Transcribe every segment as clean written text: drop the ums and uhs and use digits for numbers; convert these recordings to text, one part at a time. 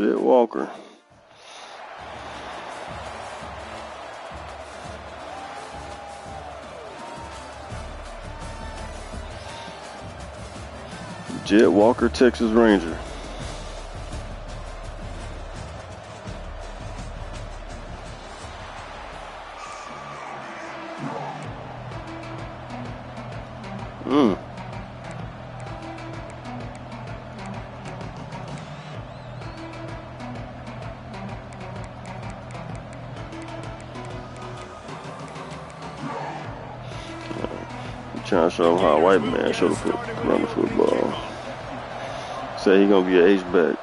Jet Walker. Jet Walker, Texas Ranger. Trying to show him how a white man should run the football. Say he gonna be an H-back.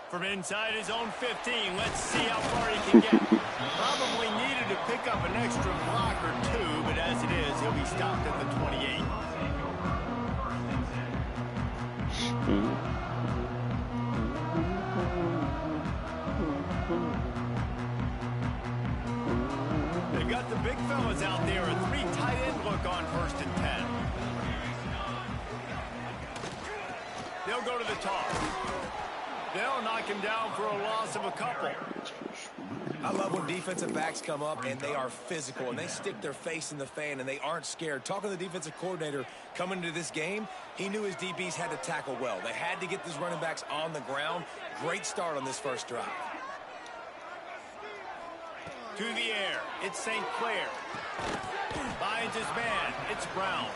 From inside his own 15, let's see how far he can get. Probably needed to pick up an extra block or two, but as it is, he'll be stopped at the 28. They've got the big fellas out there, a 3 tight end look on 1st and 10. They'll go to the toss. They'll knock him down for a loss of a couple. I love when defensive backs come up and they are physical and they stick their face in the fan and they aren't scared. Talking to the defensive coordinator coming into this game, he knew his DBs had to tackle well. They had to get these running backs on the ground. Great start on this first drive. To the air, it's St. Clair. Finds his man, it's Brown.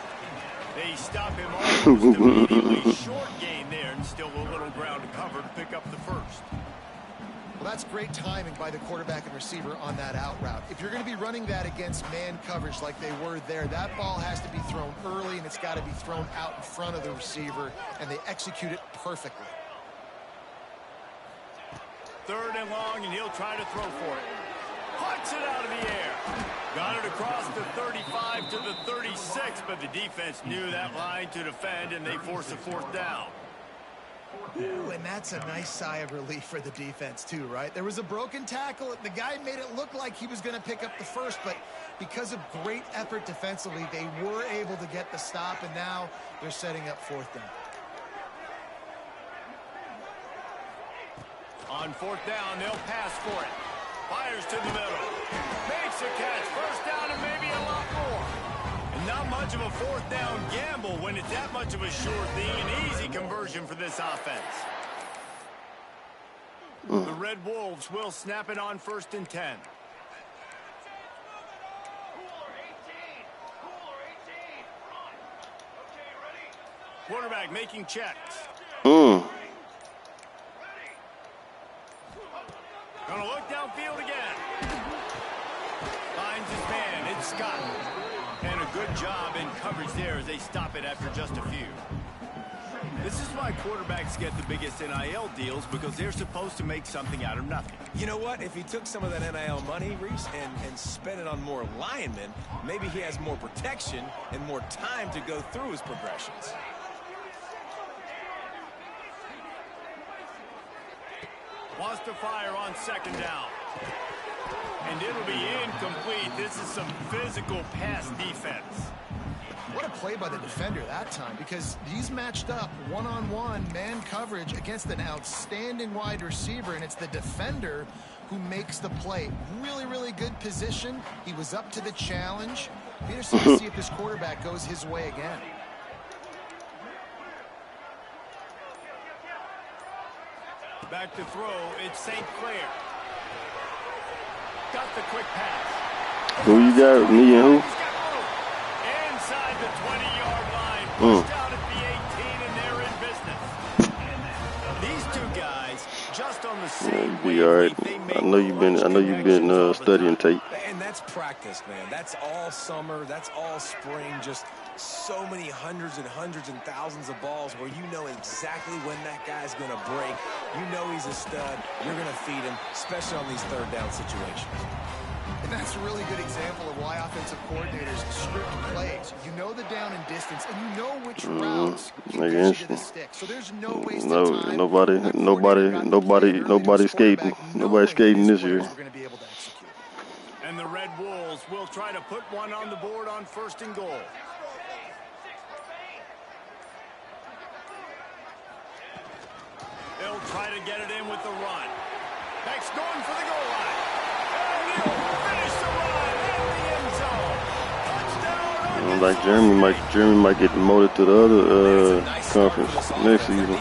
They stop him almost immediately. Short gain there and still a little ground to cover to pick up the first. Well, that's great timing by the quarterback and receiver on that out route. If you're going to be running that against man coverage like they were there, that ball has to be thrown early and it's got to be thrown out in front of the receiver, and they execute it perfectly. 3rd and long, and he'll try to throw for it. Puts it out of the air. Got it across the 35 to the 36, but the defense knew that line to defend, and they force a 4th down. Ooh, and that's a nice sigh of relief for the defense, too, right? There was a broken tackle. The guy made it look like he was going to pick up the first, but because of great effort defensively, they were able to get the stop, and now they're setting up 4th down. On 4th down, they'll pass for it. Fires to the middle. Makes a catch. 1st down and maybe a lot more. And not much of a 4th down gamble when it's that much of a sure thing. An easy conversion for this offense. The Red Wolves will snap it on 1st and 10. Quarterback making checks. Gonna look downfield again. Finds his man. It's Scott. And a good job in coverage there as they stop it after just a few. This is why quarterbacks get the biggest NIL deals, because they're supposed to make something out of nothing. You know what? If he took some of that NIL money, Reese, and spent it on more linemen, maybe he has more protection and more time to go through his progressions. Wants to fire on 2nd down. And it'll be incomplete. This is some physical pass defense. What a play by the defender that time, because he's matched up one-on-one man coverage against an outstanding wide receiver, and it's the defender who makes the play. Really, really good position. He was up to the challenge. Be interesting to see if this quarterback goes his way again. Back to throw, it's St. Clair. Got the quick pass. Who you got? Me and who? Inside the 20-yard line. Pushed out at the 18, and they're in business. These two guys, just on the same be all right. I know you've been studying tape. And that's practice, man. That's all summer. That's all spring. Just so many hundreds and thousands of balls where you know exactly when that guy's going to break. You know he's a stud. You're going to feed him, especially on these 3rd down situations. And that's a really good example of why offensive coordinators script plays. You know the down and distance, and you know which routes can get you to the stick. So there's no wasted time. Nobody skating. Nobody skating this year. And the Red Wolves will try to put one on the board on 1st and goal. to get it in with the run. Next, going for the goal line. And he'll finish the run in the end zone. Touchdown. Like Jeremy might get promoted to the other conference next season.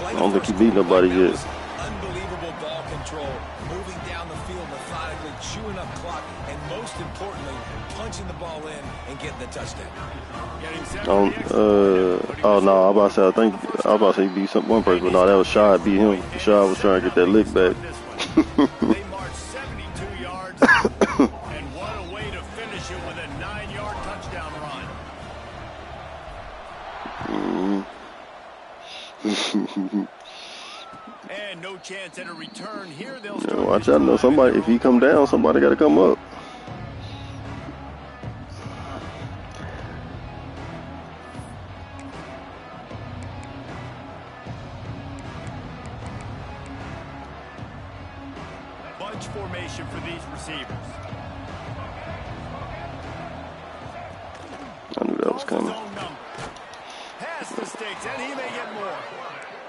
I don't think he beat nobody yet. Unbelievable ball control, moving down the field methodically, chewing up clock, and most importantly, punching the ball in and getting the touchdown. Oh no, I was about to say he beat one person, but no, that was Shaw beat him. Shaw was trying to get that lick back. They marched 72 yards, and what a way to finish it with a 9-yard touchdown run. And no chance at a return here. They'll start watch out, no, somebody. If he come down, somebody got to come up. Bunch formation for these receivers. I knew that was coming. Pass the sticks, and he may get more.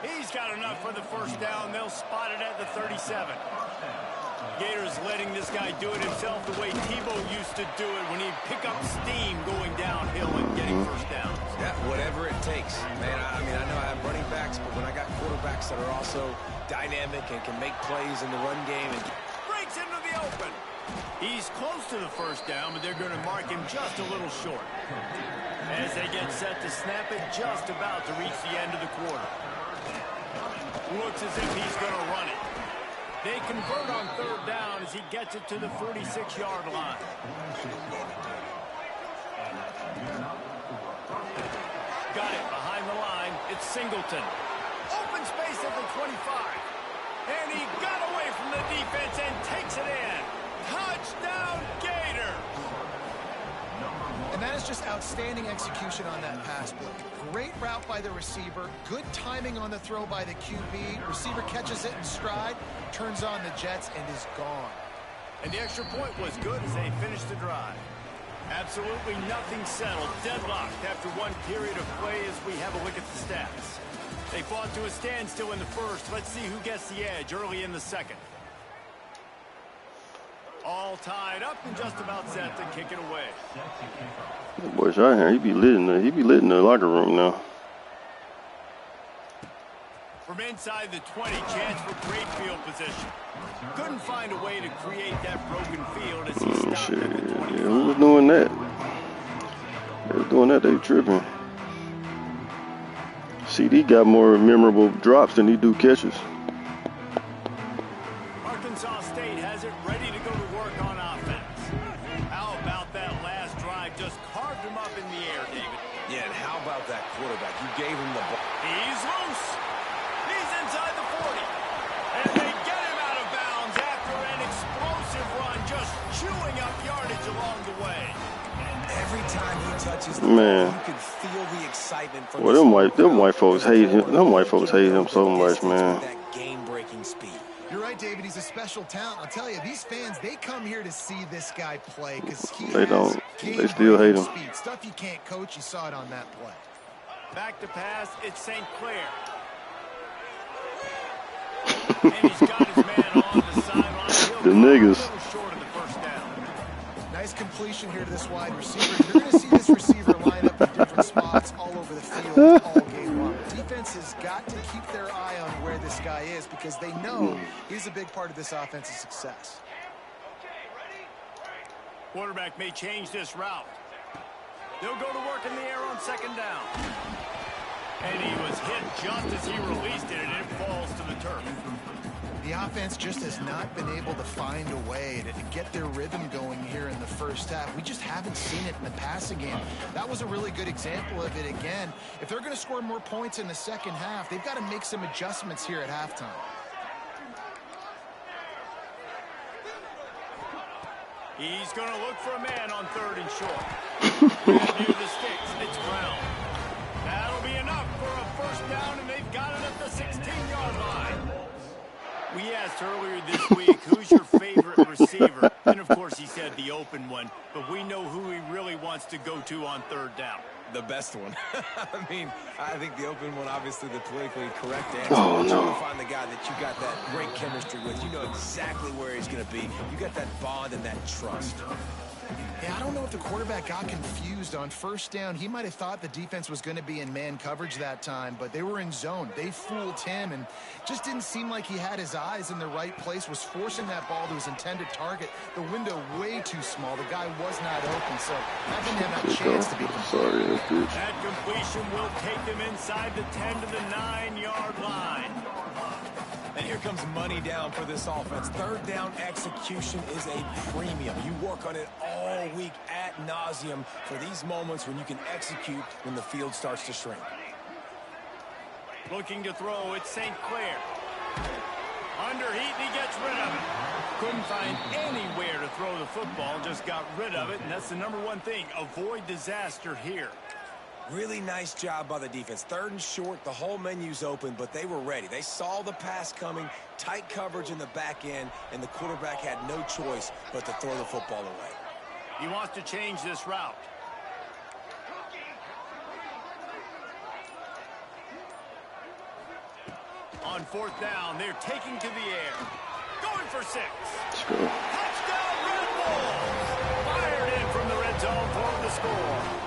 He's got enough for the first down. They'll spot it at the 37. Gators letting this guy do it himself the way Tebow used to do it when he'd pick up steam going downhill and getting first downs. Yeah, whatever it takes. Man, I mean, I know I have running backs, but when I got quarterbacks that are also dynamic and can make plays in the run game. And breaks into the open. He's close to the first down, but they're going to mark him just a little short. As they get set to snap it, just about to reach the end of the quarter. Looks as if he's going to run it. They convert on third down as he gets it to the 46-yard line. Got it behind the line. It's Singleton. Open space at the 25. And he got away from the defense and takes it in. Touchdown, Gators! And that is just outstanding execution on that pass play. Great route by the receiver. Good timing on the throw by the QB. Receiver catches it in stride, turns on the jets, and is gone. And the extra point was good as they finished the drive. Absolutely nothing settled. Deadlocked after one period of play as we have a look at the stats. They fought to a standstill in the first. Let's see who gets the edge early in the second. All tied up and just about set to kick it away. That boy out here, he be lit in the locker room now. From inside the 20, chance for great field position. Couldn't find a way to create that broken field as he stopped at the 25. Yeah, who was doing that? They was doing that, they tripping. CD got more memorable drops than he do catches. Arkansas State has it ready to go to work on offense. How about that last drive? Just carved him up in the air, David. yeah, and how about that quarterback? You gave him the ball. He's loose. He's inside the 40. And they get him out of bounds after an explosive run, just chewing up yardage along the way. Every time he touches the Man. ball, you can feel the excitement from Well, them white folks hate him. Them white folks hate him so much, man. That game-breaking speed. You're right, David. He's a special talent. I'll tell you, these fans, they come here to see this guy play because he They has don't. They still hate him. speed. Stuff you can't coach. You saw it on that play. Back to pass, it's St. Clair. And he's got his man on the sideline. The niggas. Short of the first down. Nice completion here to this wide receiver. You're going to see this receiver line up in different spots all over the field all game long. Defense has got to keep their eye on where this guy is because they know he's a big part of this offense's success. Quarterback may change this route. They'll go to work in the air on second down. And he was hit just as he released it, and it falls to the turf. The offense just has not been able to find a way to get their rhythm going here in the first half. We just haven't seen it in the passing game. That was a really good example of it again. If they're going to score more points in the second half, they've got to make some adjustments here at halftime. He's going to look for a man on third and short. Near the sticks, it's ground. That'll be enough for a first down, and they've got it at the 16-yard line. We asked earlier this week, who's your favorite receiver. And, of course, he said the open one. But we know who he really wants to go to on third down. The best one. I mean, I think the open one, obviously the politically correct answer. Oh, but no. you want to find the guy that you got that great chemistry with. You know exactly where he's going to be. You got that bond and that trust. Yeah, I don't know if the quarterback got confused on first down. He might have thought the defense was going to be in man coverage that time, but they were in zone. They fooled him and just didn't seem like he had his eyes in the right place, was forcing that ball to his intended target. The window way too small. The guy was not open, so that didn't have that chance to be complete. That completion will take them inside the 10 to the 9-yard line. And here comes money down for this offense. Third down execution is a premium. You work on it all week ad nauseum for these moments when you can execute when the field starts to shrink. Looking to throw, it's St. Clair. Under heat, and he gets rid of it. Couldn't find anywhere to throw the football, just got rid of it, and that's the number one thing. Avoid disaster here. Really nice job by the defense. Third and short, the whole menu's open, but they were ready. They saw the pass coming, tight coverage in the back end, and the quarterback had no choice but to throw the football away. He wants to change this route. On fourth down, they're taking to the air. Going for 6. Touchdown, Red Bulls! Fired in from the red zone for the score.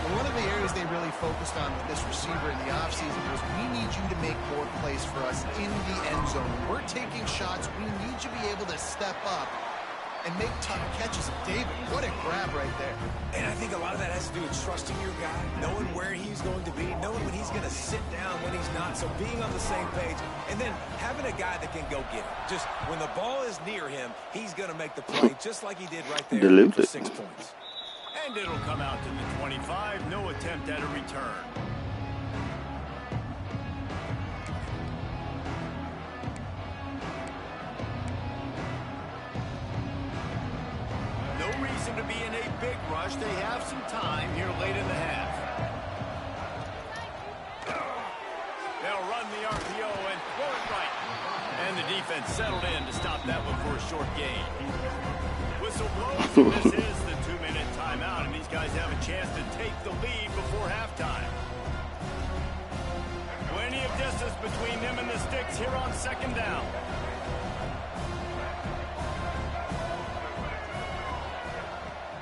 One of the areas they really focused on with this receiver in the offseason was, we need you to make more plays for us in the end zone. When we're taking shots, we need you to be able to step up and make tough catches. David, what a grab right there. And I think a lot of that has to do with trusting your guy, knowing where he's going to be, knowing when he's going to sit down, when he's not, so being on the same page, and then having a guy that can go get it. Just when the ball is near him, he's going to make the play, just like he did right there for 6 points. And it'll come out to the 25. No attempt at a return. No reason to be in a big rush. They have some time here late in the half. They'll run the RPO and throw it right. And the defense settled in to stop that one for a short gain. Whistle blows, and this is the 2-minute timeout, and these guys have a chance to take the lead before halftime. Plenty of distance between them and the sticks here on second down.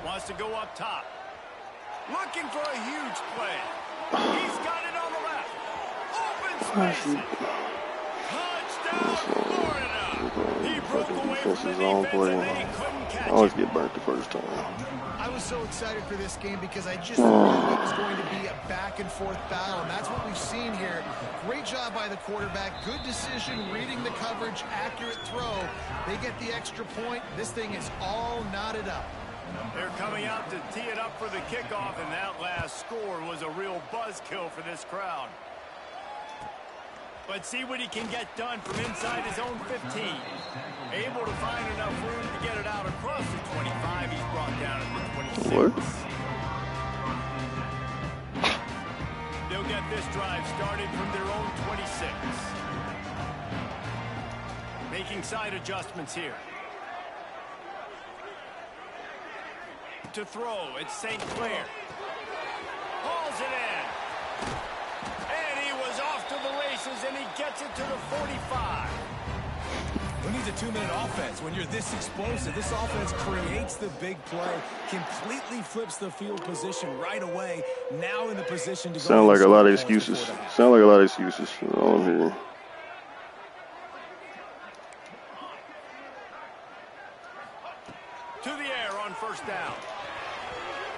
Wants to go up top. Looking for a huge play. He's got it on the left. Open spaces. Touchdown, Florida. He broke away from the defense and they couldn't catch I always him. get burnt the first time. I was so excited for this game because I just thought it was going to be a back-and-forth battle, and that's what we've seen here. Great job by the quarterback. Good decision, reading the coverage, accurate throw. They get the extra point. This thing is all knotted up. They're coming out to tee it up for the kickoff, and that last score was a real buzzkill for this crowd. But see what he can get done from inside his own 15. Able to find enough room to get it out across the 25. He's brought down at the 26. What? They'll get this drive started from their own 26. Making side adjustments here. To throw, it's St. Clair. Hauls it in. And he was off to the races, and he gets it to the 45. Who needs a 2-minute offense when you're this explosive? This offense creates the big play, completely flips the field position right away. Now in the position to go. Sound like a lot of excuses. Sound like a lot of excuses on here. To the air on first down.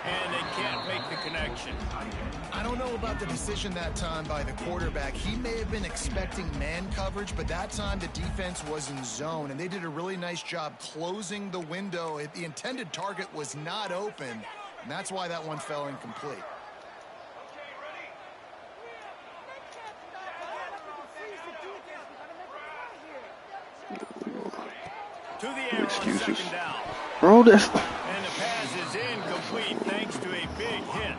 And they can't make the connection. I don't know about the decision that time by the quarterback. He may have been expecting man coverage, but that time the defense was in zone, and they did a really nice job closing the window. The intended target was not open, and that's why that one fell incomplete. To the air Excuses. on second down. Bro, that's... And the pass is incomplete thanks to a big hit.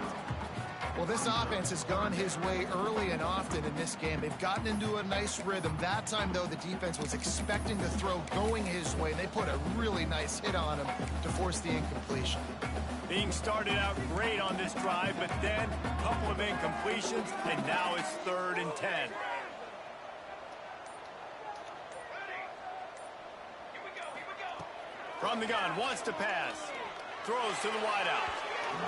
Well, this offense has gone his way early and often in this game. They've gotten into a nice rhythm. That time, though, the defense was expecting the throw going his way, and they put a really nice hit on him to force the incompletion. Being started out great on this drive, but then a couple of incompletions, and now it's 3rd and 10. From the gun, wants to pass. Throws to the wideout.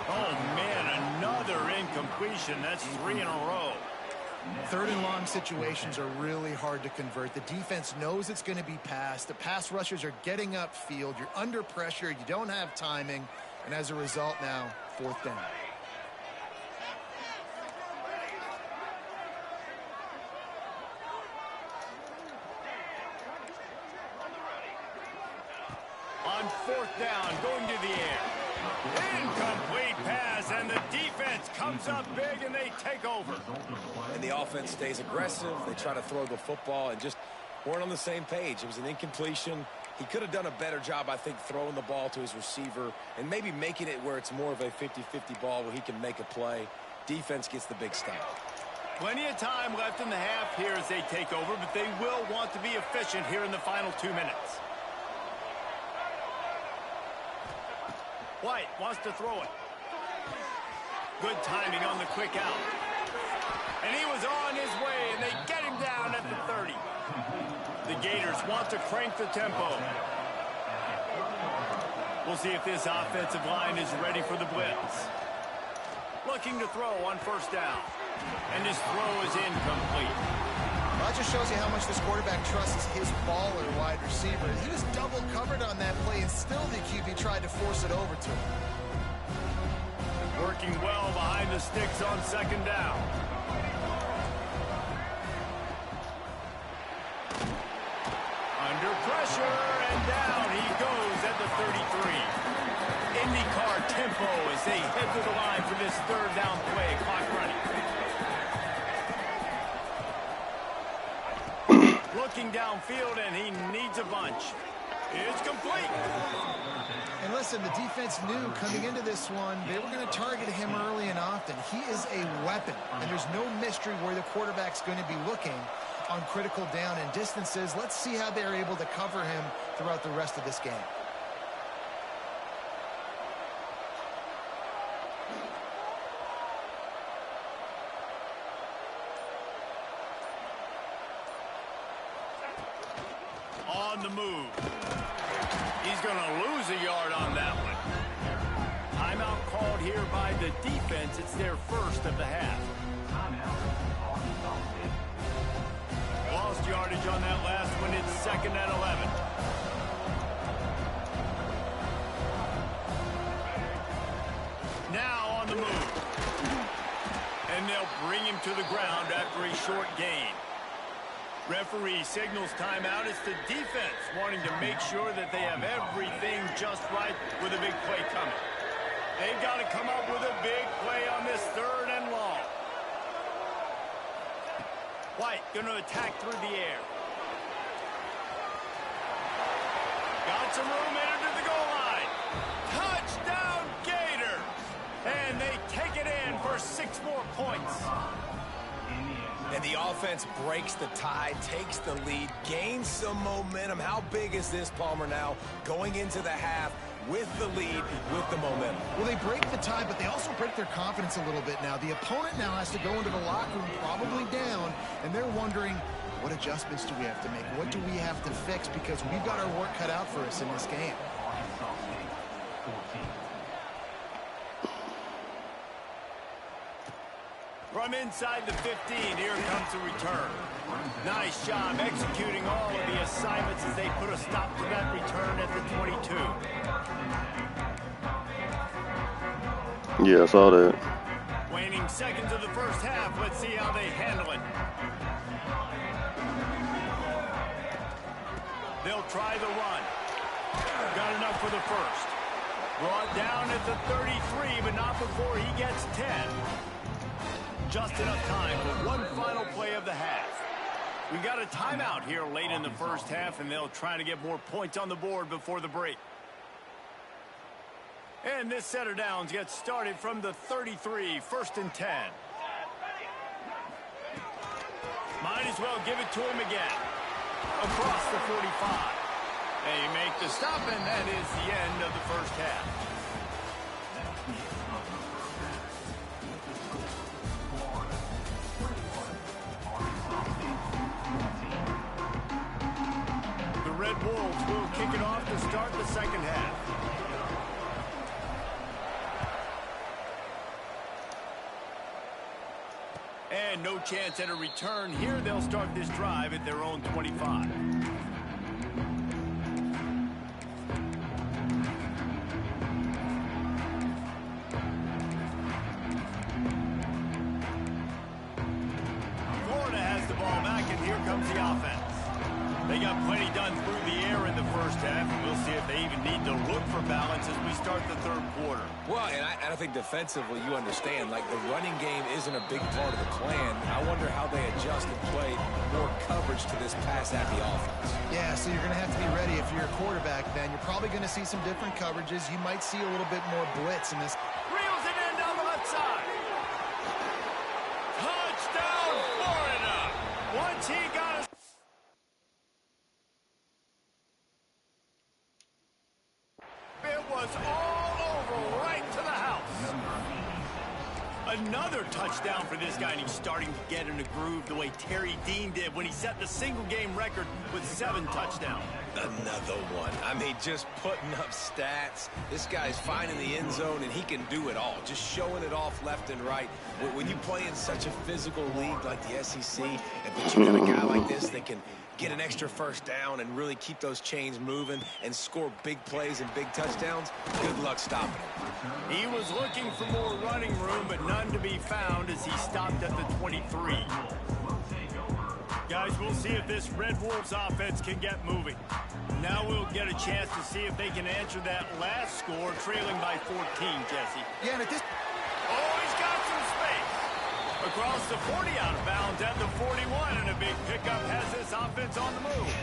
Oh, man, another incompletion. That's 3 in a row. 3rd and long situations are really hard to convert. The defense knows it's going to be passed. The pass rushers are getting upfield. You're under pressure. You don't have timing. And as a result now, 4th down. On 4th down, going to the air. Incomplete pass, and the defense comes up big, and they take over. And the offense stays aggressive. They try to throw the football and just weren't on the same page. It was an incompletion. He could have done a better job, I think, throwing the ball to his receiver and maybe making it where it's more of a 50-50 ball where he can make a play. Defense gets the big stop. Plenty of time left in the half here as they take over, but they will want to be efficient here in the final 2 minutes. White wants to throw it. Good timing on the quick out. And he was on his way, and they get him down at the 30. The Gators want to crank the tempo. We'll see if this offensive line is ready for the blitz. Looking to throw on 1st down. And his throw is incomplete. That just shows you how much this quarterback trusts his baller wide receiver. He was double covered on that play, and still the QB tried to force it over to him. Working well behind the sticks on 2nd down. Under pressure, and down he goes at the 33. IndyCar tempo as they head to the line for this 3rd down play. Clock running. Looking downfield, and he needs a bunch. It's complete. And listen, the defense knew coming into this one, they were going to target him early and often. He is a weapon, and there's no mystery where the quarterback's going to be looking on critical down and distances. Let's see how they're able to cover him throughout the rest of this game. On the move. He's going to lose a yard on that one. Timeout called here by the defense. It's their 1st of the half. Lost yardage on that last one. It's 2nd and 11. Now on the move. And they'll bring him to the ground after a short gain. Referee signals timeout. It's the defense wanting to make sure that they have everything just right with a big play coming. They've got to come up with a big play on this 3rd and long. White going to attack through the air. Got some room into the goal line. Touchdown Gators! And they take it in for 6 more points. And the offense breaks the tie, takes the lead, gains some momentum. How big is this, Palmer, now going into the half with the lead, with the momentum? Well, they break the tie, but they also break their confidence a little bit now. The opponent now has to go into the locker room probably down, and they're wondering, what adjustments do we have to make? What do we have to fix? Because we've got our work cut out for us in this game. From inside the 15, here comes the return. Nice job executing all of the assignments as they put a stop to that return at the 22. Yeah, I saw that. Waning seconds of the 1st half. Let's see how they handle it. They'll try the run. Got enough for the 1st. Brought down at the 33, but not before he gets 10. Just enough time for one final play of the half. We got a timeout here late in the 1st half, and they'll try to get more points on the board before the break. And this set of downs gets started from the 33, 1st and 10. Might as well give it to him again. Across the 45. They make the stop, and that is the end of the first half. The Red Wolves will kick it off to start the second half. And no chance at a return here. They'll start this drive at their own 25. Florida has the ball back, and here comes the offense. They got plenty done through the air in the first half, and we'll see if they even need to look for balance as we start the third quarter. Well, and I think defensively, you understand, like the running game isn't a big part of the plan. I wonder how they adjust and play more coverage to this pass-happy offense. Yeah, so you're going to have to be ready if you're a quarterback, Ben. You're probably going to see some different coverages. You might see a little bit more blitz in this. Reels it in down the left side. Touchdown, Florida. Once he got us. It was all over right to the house. Another touchdown for this guy, and he's starting to get in a groove the way Terry Dean did when he set the single-game record with 7 touchdowns. Another one. I mean, just putting up stats. This guy's finding the end zone, and he can do it all. Just showing it off left and right. When you play in such a physical league like the SEC, but you got a guy like this that can get an extra first down and really keep those chains moving and score big plays and big touchdowns, good luck stopping him. He was looking for more running room, but none to be found as he stopped at the 23. Guys, we'll see if this Red Wolves offense can get moving. Now we'll get a chance to see if they can answer that last score, trailing by 14, Jesse. Yeah, and at this. Oh, he's got some space. Across the 40, out of bounds at the 41, and a big pickup has this offense on the move.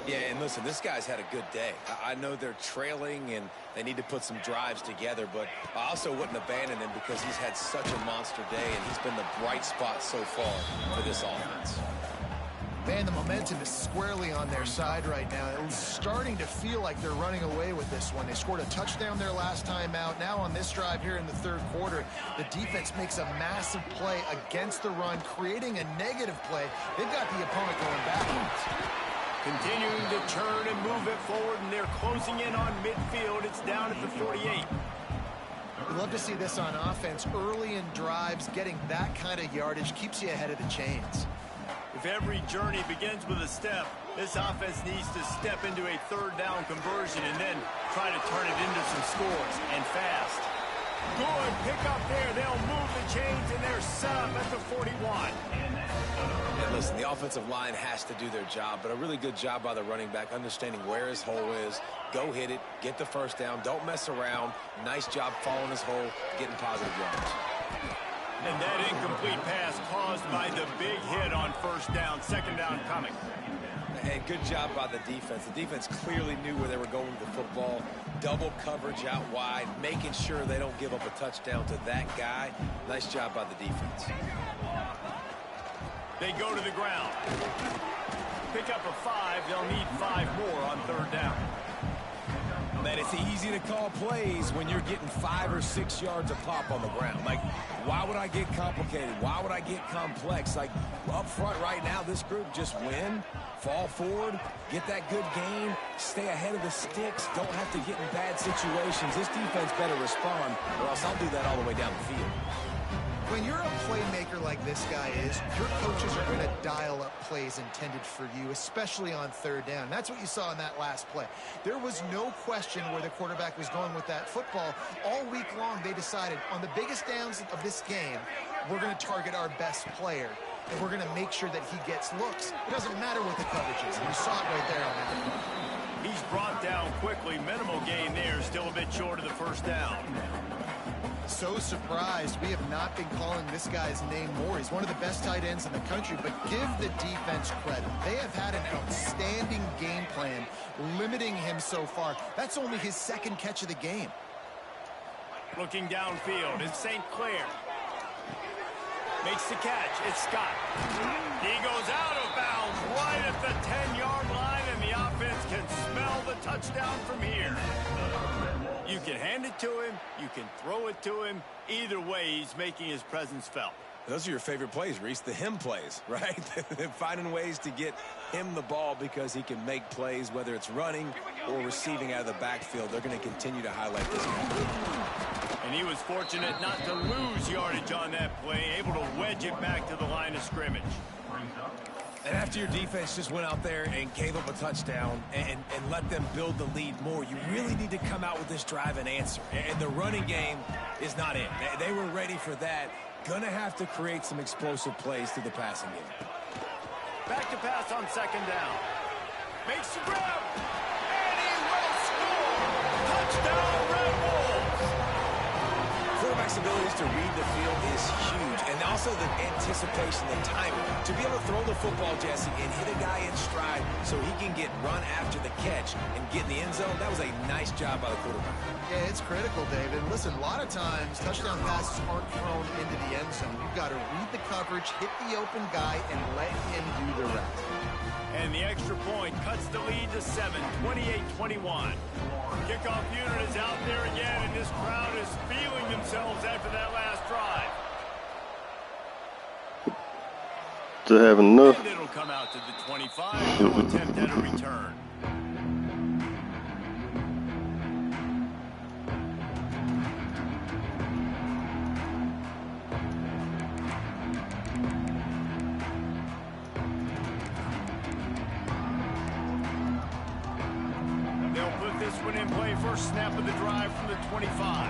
Yeah, and listen, this guy's had a good day. I know they're trailing and they need to put some drives together, but I also wouldn't abandon him because he's had such a monster day, and he's been the bright spot so far for this offense. Man, the momentum is squarely on their side right now. It's starting to feel like they're running away with this one. They scored a touchdown their last time out. Now on this drive here in the third quarter, the defense makes a massive play against the run, creating a negative play. They've got the opponent going backwards. Continuing to turn and move it forward, and they're closing in on midfield. It's down at the 48. We love to see this on offense. Early in drives, getting that kind of yardage keeps you ahead of the chains. If every journey begins with a step, this offense needs to step into a third down conversion and then try to turn it into some scores, and fast. Good pickup there. They'll move the chains, and they're set up at the 41. And listen, the offensive line has to do their job, but a really good job by the running back, understanding where his hole is. Go hit it, get the first down, don't mess around. Nice job following his hole, getting positive yards. And that incomplete pass caused by the big hit on first down. Second down coming. And good job by the defense. The defense clearly knew where they were going with the football. Double coverage out wide, making sure they don't give up a touchdown to that guy. Nice job by the defense. They go to the ground. Pick up a 5. They'll need 5 more on third down. Man, it's easy to call plays when you're getting 5 or 6 yards a pop on the ground. Like, why would I get complicated? Why would I get complex? Like, up front right now, this group just win, fall forward, get that good gain, stay ahead of the sticks, don't have to get in bad situations. This defense better respond, or else I'll do that all the way down the field. When you're a playmaker like this guy is, your coaches are going to dial up plays intended for you, especially on third down. That's what you saw in that last play. There was no question where the quarterback was going with that football. All week long, they decided on the biggest downs of this game, we're going to target our best player, and we're going to make sure that he gets looks. It doesn't matter what the coverage is. You saw it right there on that. He's brought down quickly. Minimal gain there. Still a bit short of the first down. So surprised we have not been calling this guy's name more. He's one of the best tight ends in the country, but give the defense credit. They have had an outstanding game plan limiting him so far. That's only his second catch of the game. Looking downfield, it's St. Clair. Makes the catch. It's Scott. He goes out of bounds right at the 10-yard line, and the offense can smell the touchdown from here. You can hand it to him. You can throw it to him. Either way, he's making his presence felt. Those are your favorite plays, Reese, the him plays, right? Finding ways to get him the ball because he can make plays, whether it's running or receiving out of the backfield. They're going to continue to highlight this guy. And he was fortunate not to lose yardage on that play, able to wedge it back to the line of scrimmage. And after your defense just went out there and gave up a touchdown and let them build the lead more, you really need to come out with this drive and answer. And the running game is not in. They were ready for that. Gonna have to create some explosive plays through the passing game. Back to pass on second down. Makes the grab. And he will score. Touchdown, Red Bulls. Quarterback's abilities to read the field is huge. And also the anticipation, the timing. To be able to throw the football, Jesse, and hit a guy in stride so he can get run after the catch and get in the end zone, that was a nice job by the quarterback. Yeah, it's critical, David. Listen, a lot of times touchdown passes aren't thrown into the end zone. You've got to read the coverage, hit the open guy, and let him do the rest. And the extra point cuts the lead to 7, 28-21. Kickoff unit is out there again, and this crowd is feeling themselves after that last drive. To have enough. And it'll come out to the 25. No attempt at a return. They'll put this one in play. First snap of the drive from the 25.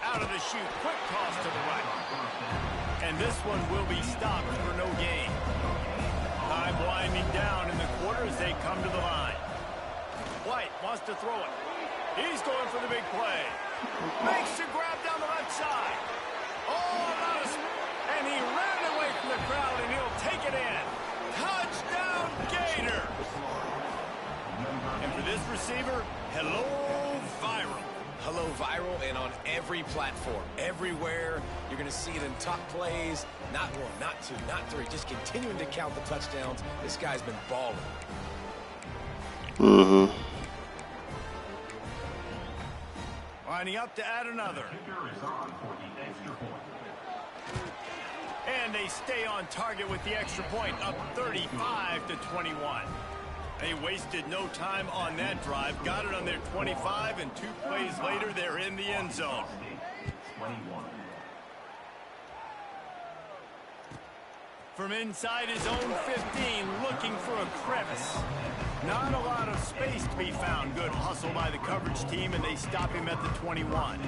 Out of the chute, quick toss to the right. And this one will be stopped for no gain. Time winding down in the quarter as they come to the line. White wants to throw it. He's going for the big play. Makes the grab down the left side. And he ran away from the crowd, and he'll take it in. Touchdown, Gators! And for this receiver, hello, viral. Hello, viral, and on every platform, everywhere. You're going to see it in top plays. Not one, not two, not three. Just continuing to count the touchdowns. This guy's been balling. Lining up to add another. And they stay on target with the extra point, up 35-21. They wasted no time on that drive. Got it on their 25, and 2 plays later, they're in the end zone. From inside his own 15, looking for a crevice. Not a lot of space to be found. Good hustle by the coverage team, and they stop him at the 21.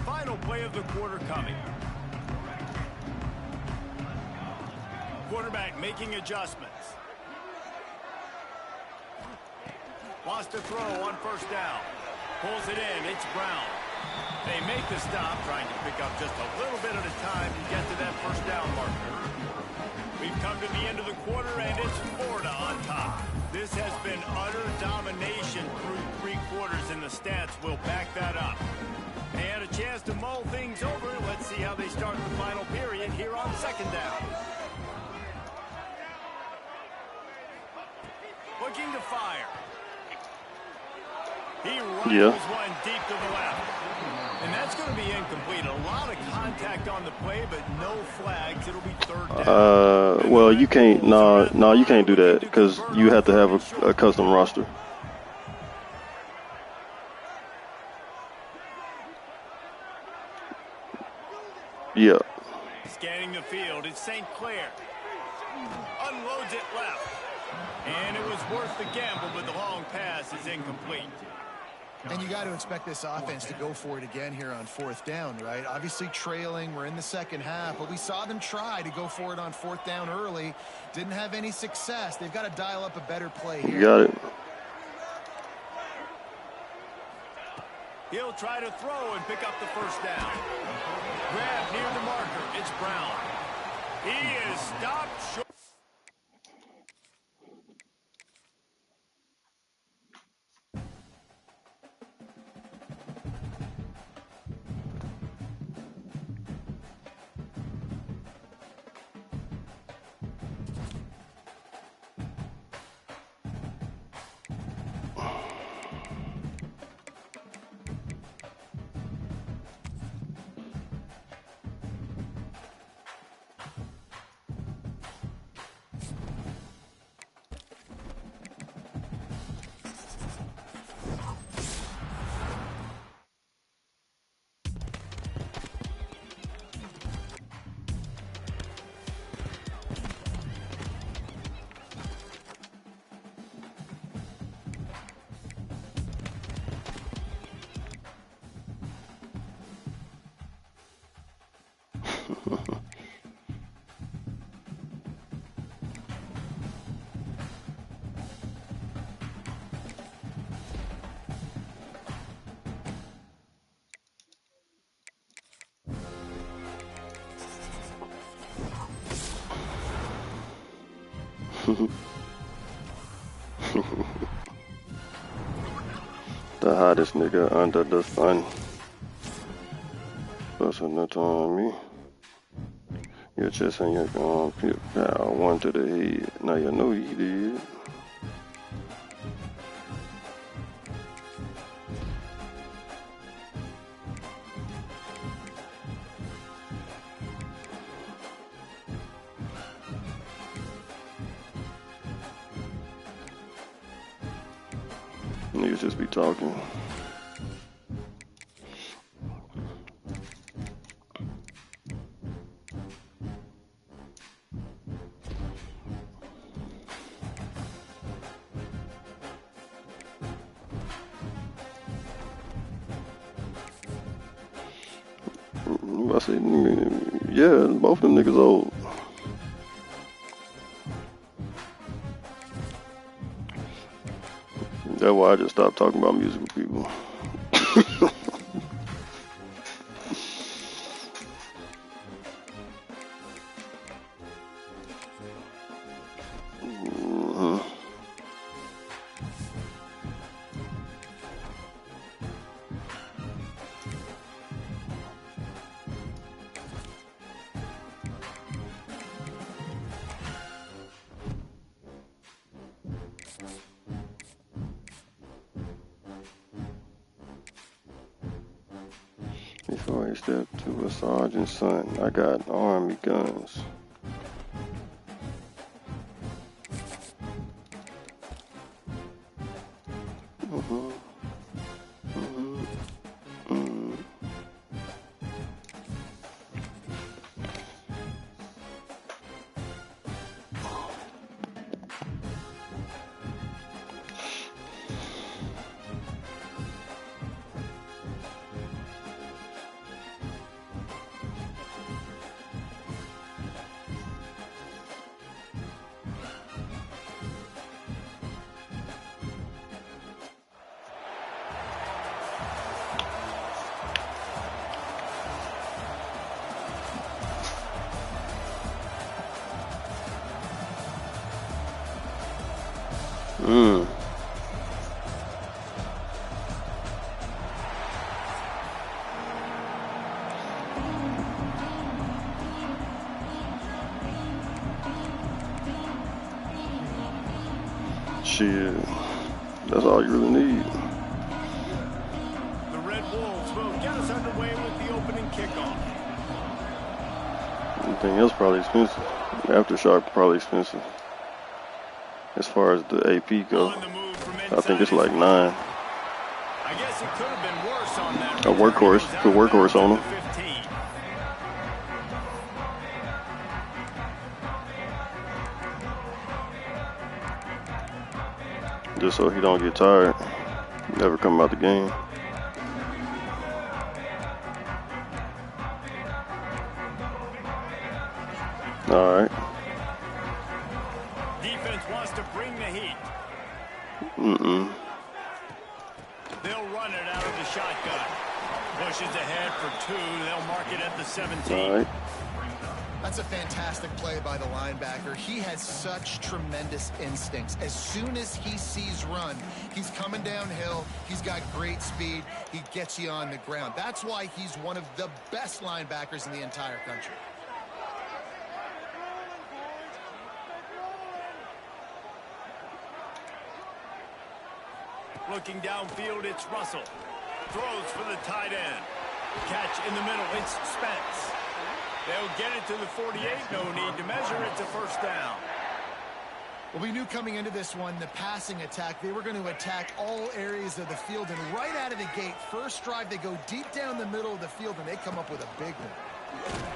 Final play of the quarter coming. Quarterback making adjustments. Wants to throw on first down. Pulls it in. It's Brown. They make the stop, trying to pick up just a little bit at a time to get to that first down marker. We've come to the end of the quarter, and it's Florida on top. This has been utter domination through 3 quarters, and the stats will back that up. They had a chance to mull things over. Let's see how they start the final period here on second down. Looking to fire. He rifles one deep to the left. And that's going to be incomplete. A lot of contact on the play, but no flags. It'll be third down. Well, you can't. No, you can't do that because you have to have a custom roster. Yeah. Scanning the field, it's St. Clair. Unloads it left. And it was worth the gamble, but the long pass is incomplete. And you got to expect this offense to go for it again here on 4th down, right? Obviously trailing, we're in the second half, but we saw them try to go for it on 4th down early. Didn't have any success. They've got to dial up a better play here. You got it. He'll try to throw and pick up the first down. Grab near the marker. It's Brown. He is stopped short. The hottest nigga under the sun. Busting that on me. Your chest and your pow, one to the head. Now you know he did. Niggas just be talking. I say, yeah, both them niggas old. That's why I just stopped talking about music with people. Before I step to a sergeant's son, I got army guns. Shit, that's all you really need. The Red Wolves will get us underway with the opening kickoff. Anything else probably expensive. Aftershock probably expensive. As far as the AP go, I think it's like $9. I guess it could have been worse on that. A workhorse, put workhorse on him. Just so he don't get tired. Never come out the game. All right. Defense wants to bring the heat. They'll run it out of the shotgun. Pushes ahead for 2. They'll mark it at the 17. All right. That's a fantastic play by the linebacker. He has such tremendous instincts. As soon as he sees run, he's coming downhill. He's got great speed. He gets you on the ground. That's why he's one of the best linebackers in the entire country. Looking downfield, it's Russell. Throws for the tight end. Catch in the middle, it's Spence. They'll get it to the 48. No need to measure. It's a first down. Well, we knew coming into this one, the passing attack, they were going to attack all areas of the field. And right out of the gate, first drive, they go deep down the middle of the field, and they come up with a big one.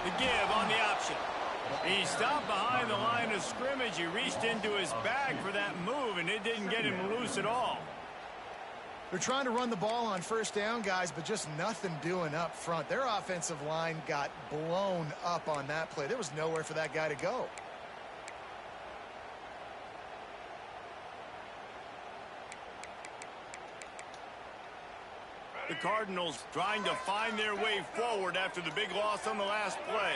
The give on the option. He stopped behind the line of scrimmage. He reached into his bag for that move, and it didn't get him loose at all. They're trying to run the ball on first down, guys, but just nothing doing up front. Their offensive line got blown up on that play. There was nowhere for that guy to go. The Cardinals trying to find their way forward after the big loss on the last play.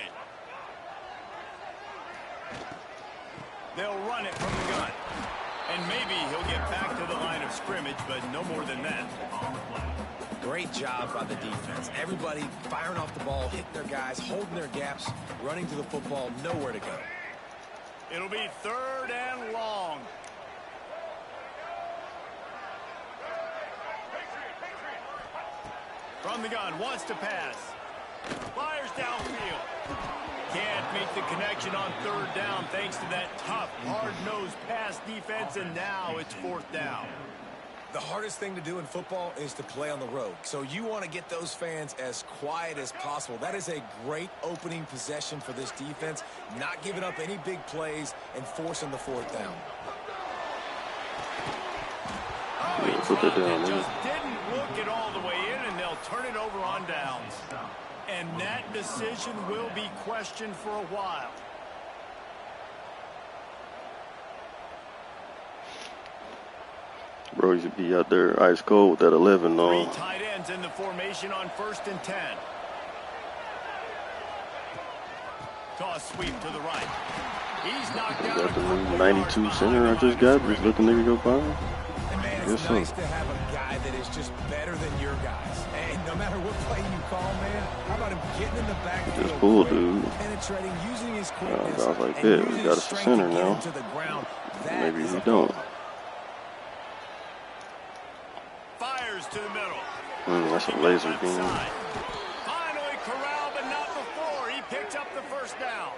They'll run it from the gun. And maybe he'll get back to the line of scrimmage, but no more than that. Great job by the defense. Everybody firing off the ball, hitting their guys, holding their gaps, running to the football, nowhere to go. It'll be 3rd and long. From the gun, wants to pass. Fires downfield. Can't make the connection on 3rd down thanks to that tough, hard-nosed pass defense, and now it's 4th down. The hardest thing to do in football is to play on the road. So you want to get those fans as quiet as possible. That is a great opening possession for this defense, not giving up any big plays and forcing the 4th down. Oh, he Put that down, just didn't look it all the way in, and they'll turn it over on downs. And that decision will be questioned for a while. Bro, you should be out there ice cold with that 11 on. 3 tight ends in the formation on 1st and 10. Toss sweep to the right. He's knocked Is out that a the couple new of 92 yards center I behind just the got? line of Just let the nigga go by? And man, it's Yes, nice sir. to have a guy that is just better than your guys. And no matter what play you call, man, how about him getting in the backfield, Just pull, dude. penetrating, using his quickness, I was like, and yeah, using we got his us a strength center to get now. him to the ground. That Maybe is we a don't. Fires to the middle. That's a laser Left beam. side. Finally corralled, but not before. He picked up the first down.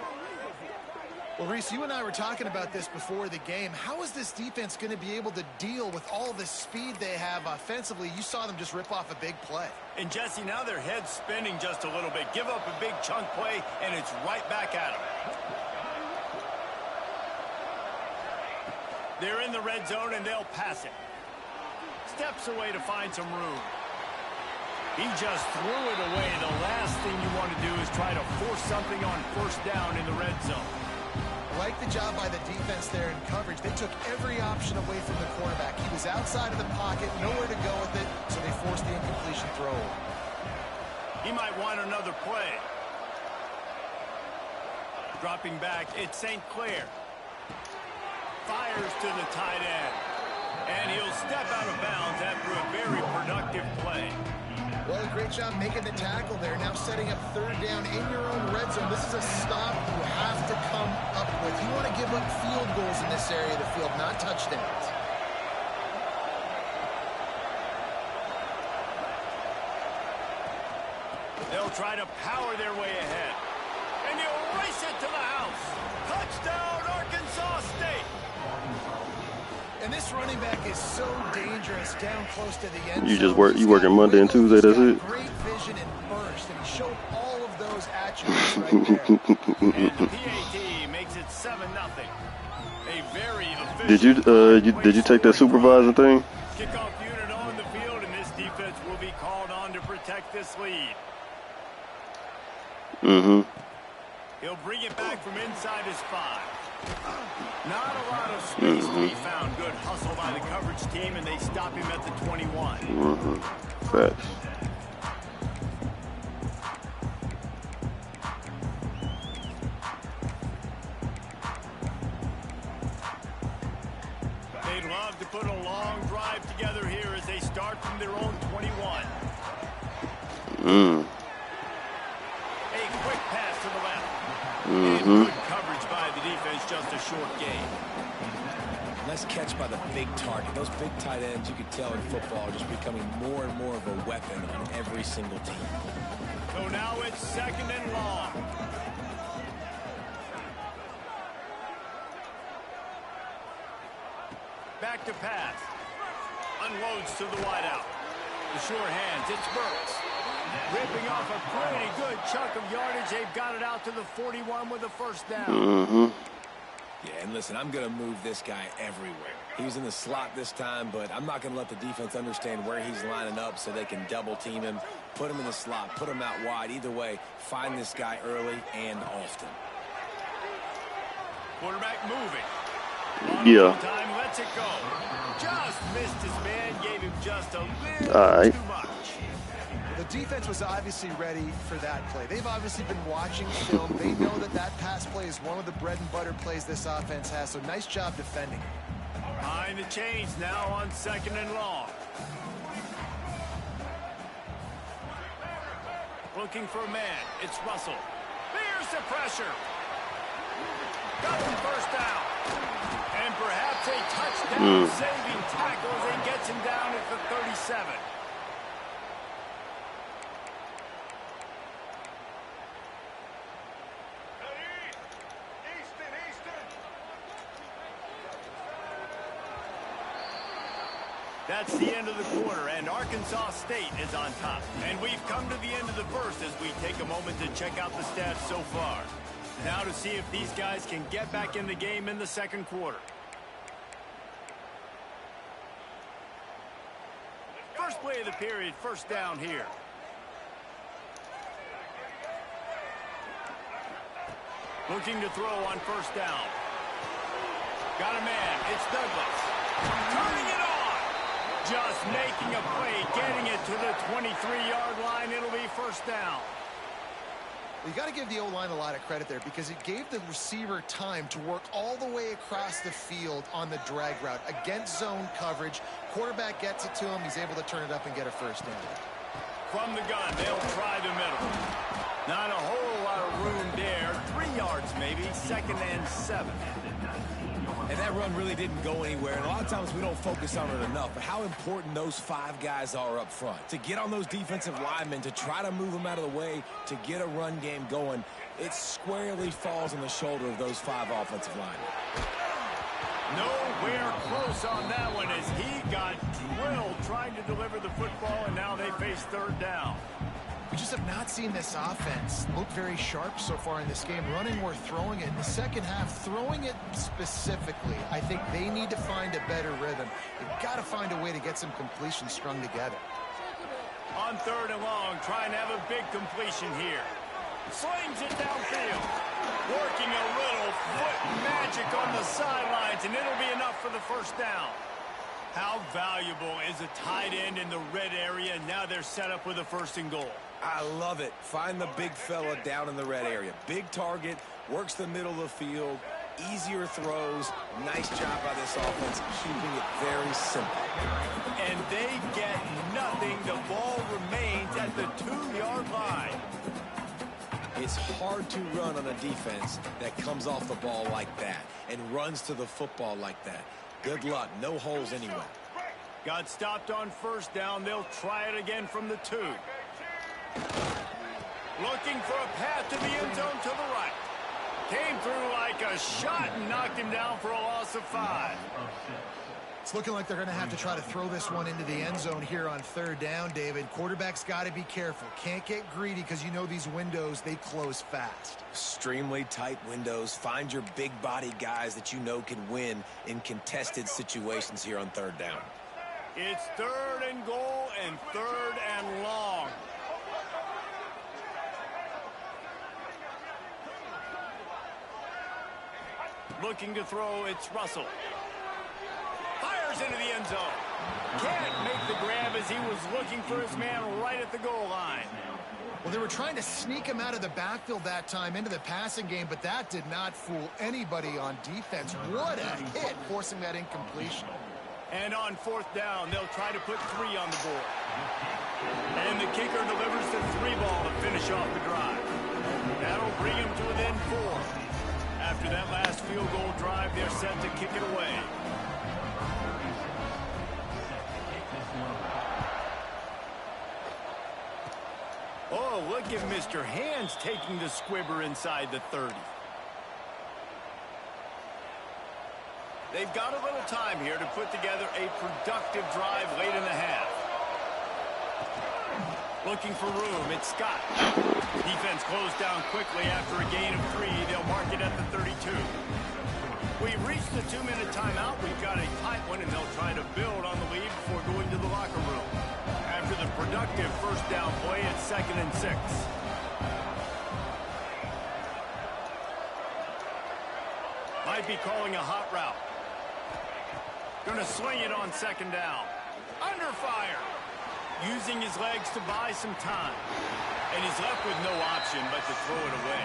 Well, Reese, you and I were talking about this before the game. How is this defense going to be able to deal with all the speed they have offensively? You saw them just rip off a big play. And Jesse, now their head's spinning just a little bit. Give up a big chunk play, and it's right back at them. They're in the red zone, and they'll pass it. Steps away to find some room. He just threw it away. The last thing you want to do is try to force something on 1st down in the red zone. I like the job by the defense there in coverage. They took every option away from the quarterback. He was outside of the pocket, nowhere to go with it, so they forced the incompletion throw. He might want another play. Dropping back, it's St. Clair. Fires to the tight end. And he'll step out of bounds after a very productive play. Well, a great job making the tackle there. Now setting up 3rd down in your own red zone. This is a stop you have to come up with. You want to give up field goals in this area of the field, not touchdowns. They'll try to power their way ahead. And he'll race it to the house. Touchdown, Arkansas State. And this running back is so dangerous down close to the end You zone. just work. You working Monday and Tuesday. He's That's got it. great vision and burst, and he showed all of those attributes right there. And the PAT makes it 7-0. A very efficient Did you take that supervisor thing? kickoff unit on the field protect this lead. Mm-hmm. He'll bring it back from inside his 5. Not a lot of space to be found. Good hustle by the coverage team, and they stop him at the 21. Facts. They'd love to put a long drive together here as they start from their own 21. A quick pass to the left. And good coverage by the defense, just a short gain. Nice catch by the big target. Those big tight ends, you could tell in football, are just becoming more and more of a weapon on every single team. So now it's 2nd and long. Back to pass. Unloads to the wideout. The sure hands, it's Burks. Ripping off a pretty good chunk of yardage. They've got it out to the 41 with a first down. Yeah, and listen, I'm going to move this guy everywhere. He's in the slot this time, but I'm not going to let the defense understand where he's lining up so they can double team him, put him in the slot, put him out wide. Either way, find this guy early and often. Quarterback moving. Yeah. Time lets it go. Just missed his man, gave him just a little too much. The defense was obviously ready for that play. They've obviously been watching film. They know that that pass play is one of the bread and butter plays this offense has, so nice job defending. Behind the chains now on 2nd and long. Looking for a man. It's Russell. There's the pressure. Got him first down. And perhaps a touchdown-saving tackle as he gets him down at the 37. That's the end of the quarter, and Arkansas State is on top. And we've come to the end of the first as we take a moment to check out the stats so far. Now to see if these guys can get back in the game in the 2nd quarter. First play of the period, first down here. Looking to throw on first down. Got a man, it's Douglas. Turning it on. Just making a play, getting it to the 23-yard line. It'll be first down. You got to give the O-line a lot of credit there because it gave the receiver time to work all the way across the field on the drag route against zone coverage. Quarterback gets it to him. He's able to turn it up and get a first down. From the gun, they'll try the middle. Not a whole lot of room there. 3 yards maybe, 2nd and 7. And that run really didn't go anywhere. And a lot of times we don't focus on it enough. But how important those 5 guys are up front. To get on those defensive linemen, to try to move them out of the way, to get a run game going, it squarely falls on the shoulder of those 5 offensive linemen. Nowhere close on that one as he got drilled trying to deliver the football, and now they face 3rd down. We just have not seen this offense look very sharp so far in this game, running or throwing it. In the second half, throwing it specifically, I think they need to find a better rhythm. They've got to find a way to get some completions strung together. On 3rd and long, trying to have a big completion here. Slings it downfield. Working a little foot magic on the sidelines, and it'll be enough for the first down. How valuable is a tight end in the red area? Now they're set up with a 1st and goal. I love it. Find the big fella down in the red area. Big target, works the middle of the field, easier throws. Nice job by this offense, keeping it very simple. And they get nothing. The ball remains at the 2-yard line. It's hard to run on a defense that comes off the ball like that and runs to the football like that. Good luck. No holes anywhere. Got stopped on first down. They'll try it again from the 2. Looking for a path to the end zone to the right. Came through like a shot and knocked him down for a loss of 5. It's looking like they're going to have to try to throw this one into the end zone here on 3rd down, David. Quarterback's got to be careful. Can't get greedy because you know these windows, they close fast. Extremely tight windows. Find your big body guys that you know can win in contested situations here on 3rd down. It's 3rd and goal and 3rd and long. Looking to throw, it's Russell. Fires into the end zone. Can't make the grab as he was looking for his man right at the goal line. Well, they were trying to sneak him out of the backfield that time into the passing game, but that did not fool anybody on defense. What a hit, forcing that incompletion. And on fourth down, they'll try to put 3 on the board. And the kicker delivers the 3 ball to finish off the drive. That'll bring him to within 4. After that last field goal drive, they're set to kick it away. Oh, look at Mr. Hands taking the squibber inside the 30. They've got a little time here to put together a productive drive late in the half. Looking for room, it's Scott. Defense closed down quickly after a gain of 3. They'll mark it at the 32. We've reached the 2-minute timeout. We've got a tight one, and they'll try to build on the lead before going to the locker room. After the productive first down play, it's 2nd and 6. Might be calling a hot route. Gonna swing it on 2nd down. Under fire. Using his legs to buy some time. And he's left with no option but to throw it away.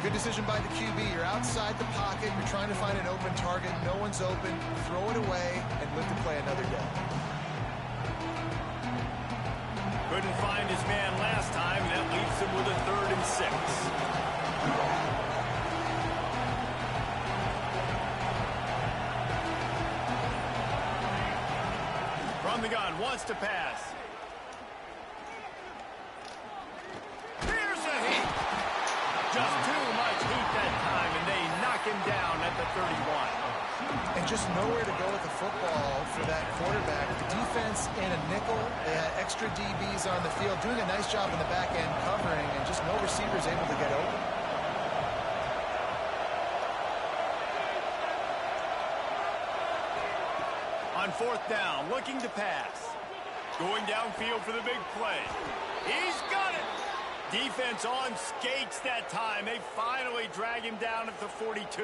Good decision by the QB. You're outside the pocket. You're trying to find an open target. No one's open. Throw it away and live to play another day. Couldn't find his man last time. That leaves him with a 3rd and 6. From the gun, wants to pass. Here's a heat. Just too much heat that time, and they knock him down at the 31. And just nowhere to go with the football for that quarterback. The defense in a nickel. They had extra DBs on the field, doing a nice job in the back end covering, and just no receivers able to get open. On 4th down, looking to pass. Going downfield for the big play. He's got it. Defense on skates that time. They finally drag him down at the 42.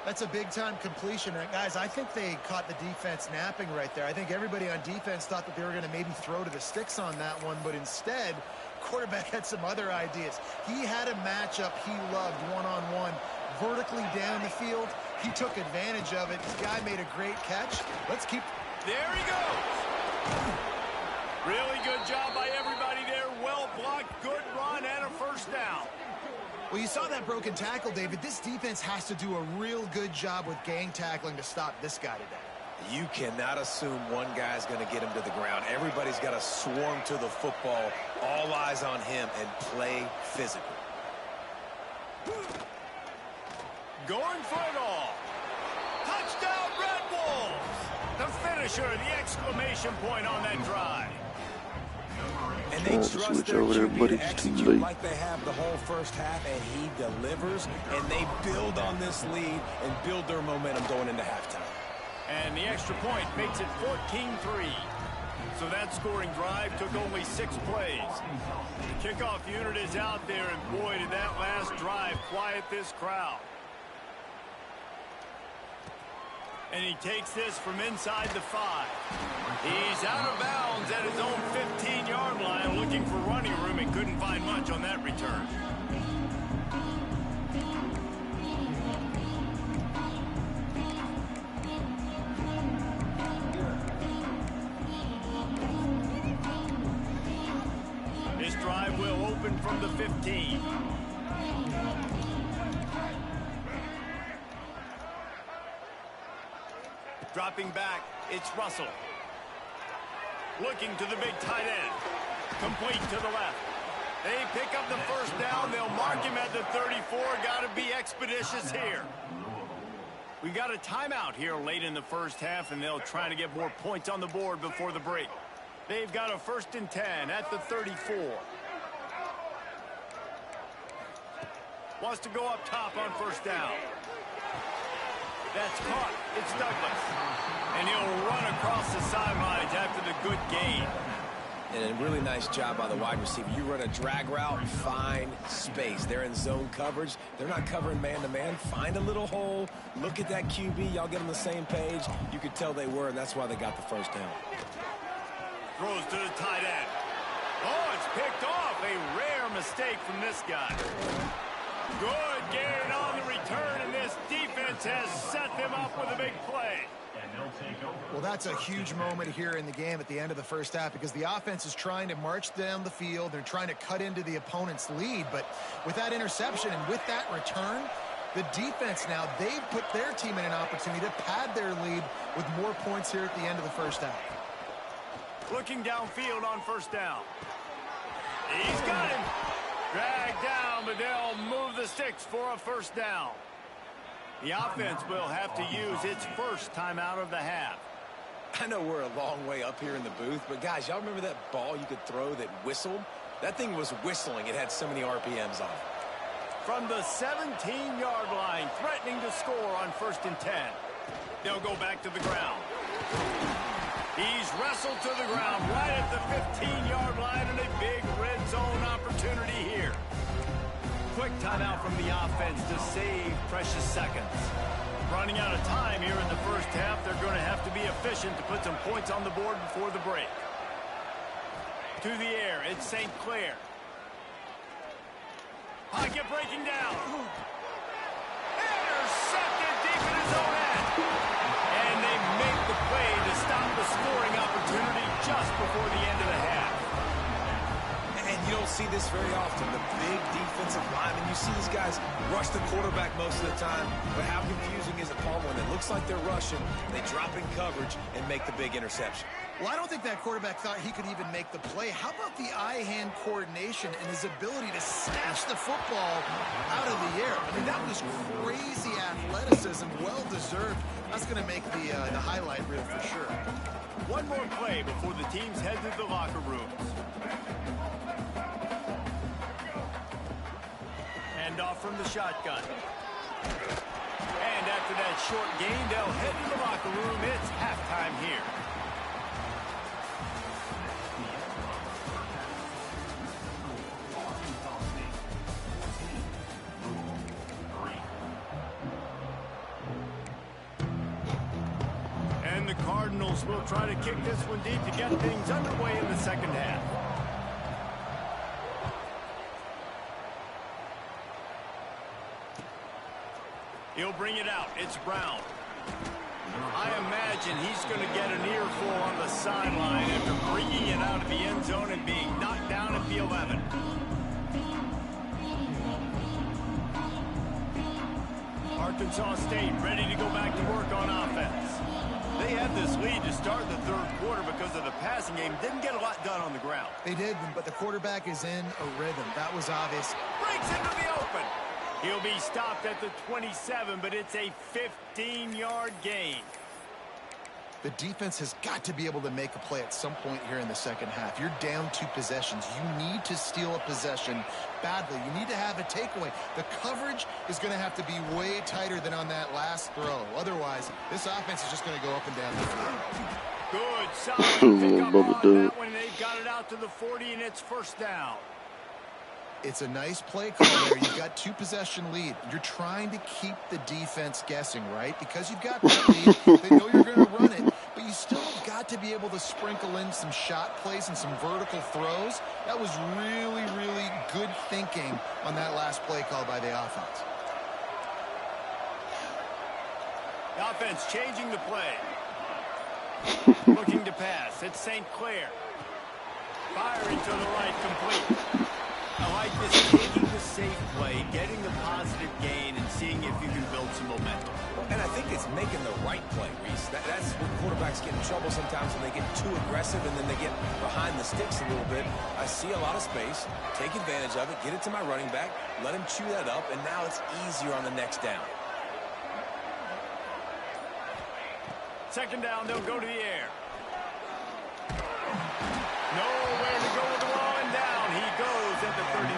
That's a big-time completion. And guys, I think they caught the defense napping right there. I think everybody on defense thought that they were going to maybe throw to the sticks on that one, but instead, quarterback had some other ideas. He had a matchup he loved one-on-one, vertically down the field. He took advantage of it. This guy made a great catch. Let's keep... There he goes. Really good job by everybody there. Well blocked, good run, and a 1st down. Well, you saw that broken tackle, David. This defense has to do a real good job with gang tackling to stop this guy today. You cannot assume one guy's going to get him to the ground. Everybody's got to swarm to the football, all eyes on him, and play physical. Going for it all. Touchdown, Red Wolves! The finisher, the exclamation point on that drive. And they trust their QB to execute like they have the whole first half, and he delivers, and they build on this lead and build their momentum going into halftime. And the extra point makes it 14-3. So that scoring drive took only 6 plays. The kickoff unit is out there, and boy, did that last drive quiet this crowd. And he takes this from inside the 5. He's out of bounds at his own 15-yard line, looking for running room, and couldn't find much on that return. This drive will open from the 15. Dropping back, it's Russell. Looking to the big tight end. Complete to the left. They pick up the 1st down. They'll mark him at the 34. Got to be expeditious here. We got a timeout here late in the first half, and they'll try to get more points on the board before the break. They've got a 1st and 10 at the 34. Wants to go up top on 1st down. That's caught. It's Douglas. And he'll run across the sidelines after the good gain. And a really nice job by the wide receiver. You run a drag route, find space. They're in zone coverage. They're not covering man-to-man. Find a little hole. Look at that QB. Y'all get on the same page. You could tell they were, and that's why they got the first down. Throws to the tight end. Oh, it's picked off. A rare mistake from this guy. Good gain on the return, and this defense has set them up with a big play. Well, that's a huge moment here in the game at the end of the first half because the offense is trying to march down the field. They're trying to cut into the opponent's lead. But with that interception and with that return, the defense now, they've put their team in an opportunity to pad their lead with more points here at the end of the first half. Looking downfield on first down. He's got him. Dragged down, but they'll move the sticks for a first down. The offense will have to use its first timeout of the half. I know we're a long way up here in the booth, but guys, y'all remember that ball you could throw that whistled? That thing was whistling. It had so many RPMs on it. From the 17-yard line, threatening to score on 1st and 10. They'll go back to the ground. He's wrestled to the ground right at the 15-yard line, and a big red zone opportunity here. Quick timeout from the offense to save precious seconds. Running out of time here in the first half, they're going to have to be efficient to put some points on the board before the break. To the air, it's St. Clair. Pocket breaking down. Intercepted deep in his own end. And they make the play to stop the scoring opportunity just before the end of the half. And you don't see this very often. The big defensive linemen, you see these guys rush the quarterback most of the time, but how confusing is it, Paul, when it looks like they're rushing, they drop in coverage and make the big interception? Well, I don't think that quarterback thought he could even make the play. How about the eye-hand coordination and his ability to snatch the football out of the air? I mean, that was crazy athleticism, well-deserved. That's going to make the highlight reel for sure. One more play before the teams head to the locker rooms. Handoff from the shotgun. And after that short gain, they'll head to the locker room. It's halftime here. And the Cardinals will try to kick this one deep to get things underway in the second half. He'll bring it out. It's Brown. I imagine he's going to get an earful on the sideline after bringing it out of the end zone and being knocked down at the 11. Arkansas State ready to go back to work on offense. They had this lead to start the third quarter because of the passing game. Didn't get a lot done on the ground. They did, but the quarterback is in a rhythm. That was obvious. Breaks into the open. He'll be stopped at the 27, but it's a 15-yard gain. The defense has got to be able to make a play at some point here in the second half. You're down 2 possessions. You need to steal a possession badly. You need to have a takeaway. The coverage is going to have to be way tighter than on that last throw. Otherwise, this offense is just going to go up and down the field. Good, solid pickup on that one. They've got it out to the 40, and it's first down. It's a nice play call there. You've got 2 possession lead. You're trying to keep the defense guessing, right? Because you've got that lead. They know you're going to run it, but you still have got to be able to sprinkle in some shot plays and some vertical throws. That was really, really good thinking on that last play call by the offense. The offense changing the play. Looking to pass. It's St. Clair. Firing to the right, complete. I like this, taking the safe play, getting the positive gain, and seeing if you can build some momentum. And I think it's making the right play, Reese. That's where quarterbacks get in trouble sometimes when they get too aggressive and then they get behind the sticks a little bit. I see a lot of space, take advantage of it, get it to my running back, let him chew that up, and now it's easier on the next down. Second down, they'll go to the air. Nowhere to go with the ball, and down he goes at the 39.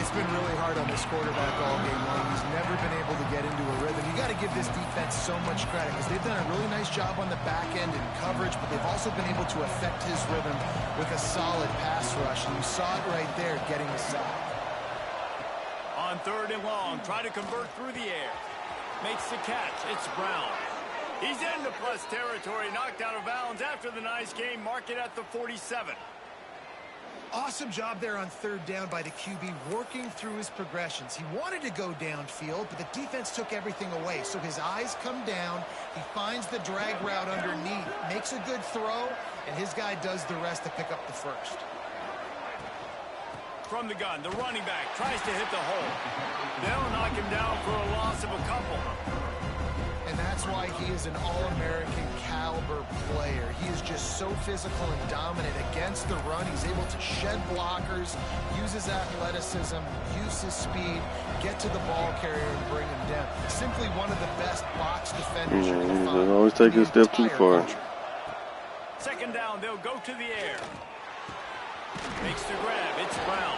It's been really hard on this quarterback all game long. He's never been able to get into a rhythm. You got to give this defense so much credit because they've done a really nice job on the back end in coverage, but they've also been able to affect his rhythm with a solid pass rush. And you saw it right there, getting the sack. On 3rd and long, try to convert through the air. Makes the catch. It's Brown. He's into plus territory, knocked out of bounds after the nice game. Mark it at the 47. Awesome job there on 3rd down by the QB, working through his progressions. He wanted to go downfield, but the defense took everything away. So his eyes come down. He finds the drag route underneath, makes a good throw, and his guy does the rest to pick up the first. From the gun, the running back tries to hit the hole. They'll knock him down for a loss of a couple. And that's why he is an all-American caliber player. He is just so physical and dominant against the run. He's able to shed blockers, use his athleticism, use his speed, get to the ball carrier and bring him down. Simply one of the best box defenders you're going to find. Always take a step too far. 2nd down, they'll go to the air. Makes the grab. It's Brown.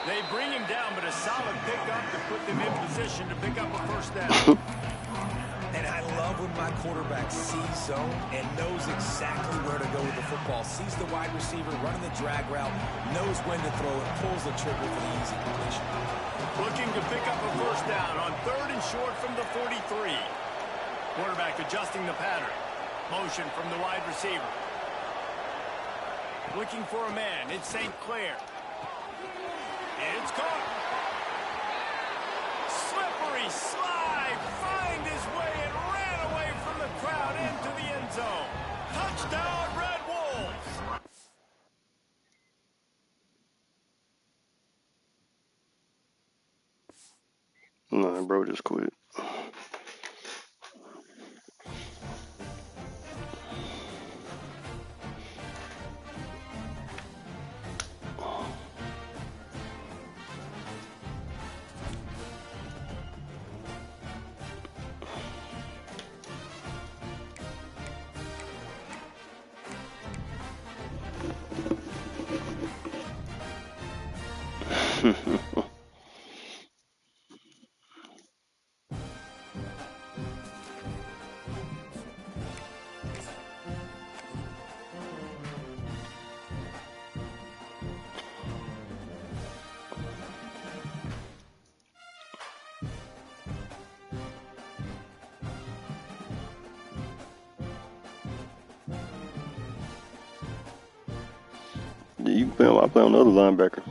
They bring him down, but a solid pickup to put them in position to pick up a 1st down. And I love when my quarterback sees zone and knows exactly where to go with the football. Sees the wide receiver running the drag route, knows when to throw it, pulls the trigger for the easy completion. Looking to pick up a 1st down on 3rd and short from the 43. Quarterback adjusting the pattern. Motion from the wide receiver. Looking for a man. It's St. Clair. It's caught. Slippery slide. Find his way and ran away from the crowd into the end zone. Touchdown, Red Wolves. Nah, bro, just quit. Yeah, you can play on. I play on the other linebacker.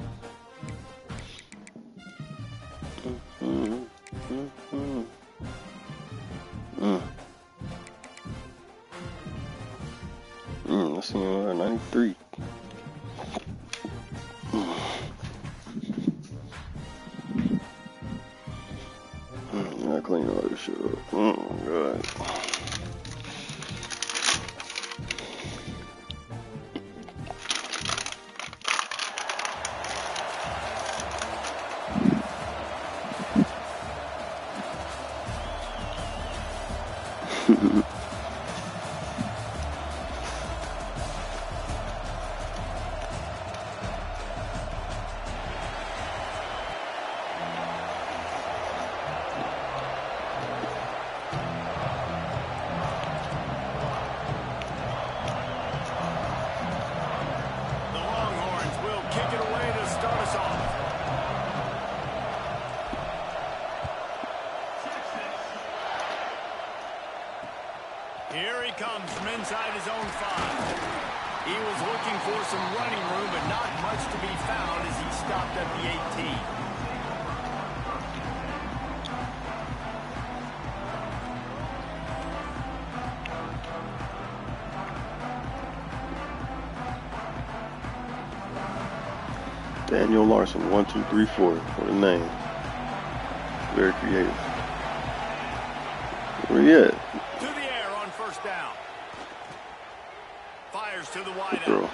Let's see, 93. I clean all this shit up. Oh my god. Here he comes from inside his own 5. He was looking for some running room, but not much to be found as he stopped at the 18. Daniel Larson, 1, 2, 3, 4. What a name. Very creative. Where he at? To the air on 1st down. Fires to the wide Bro. out.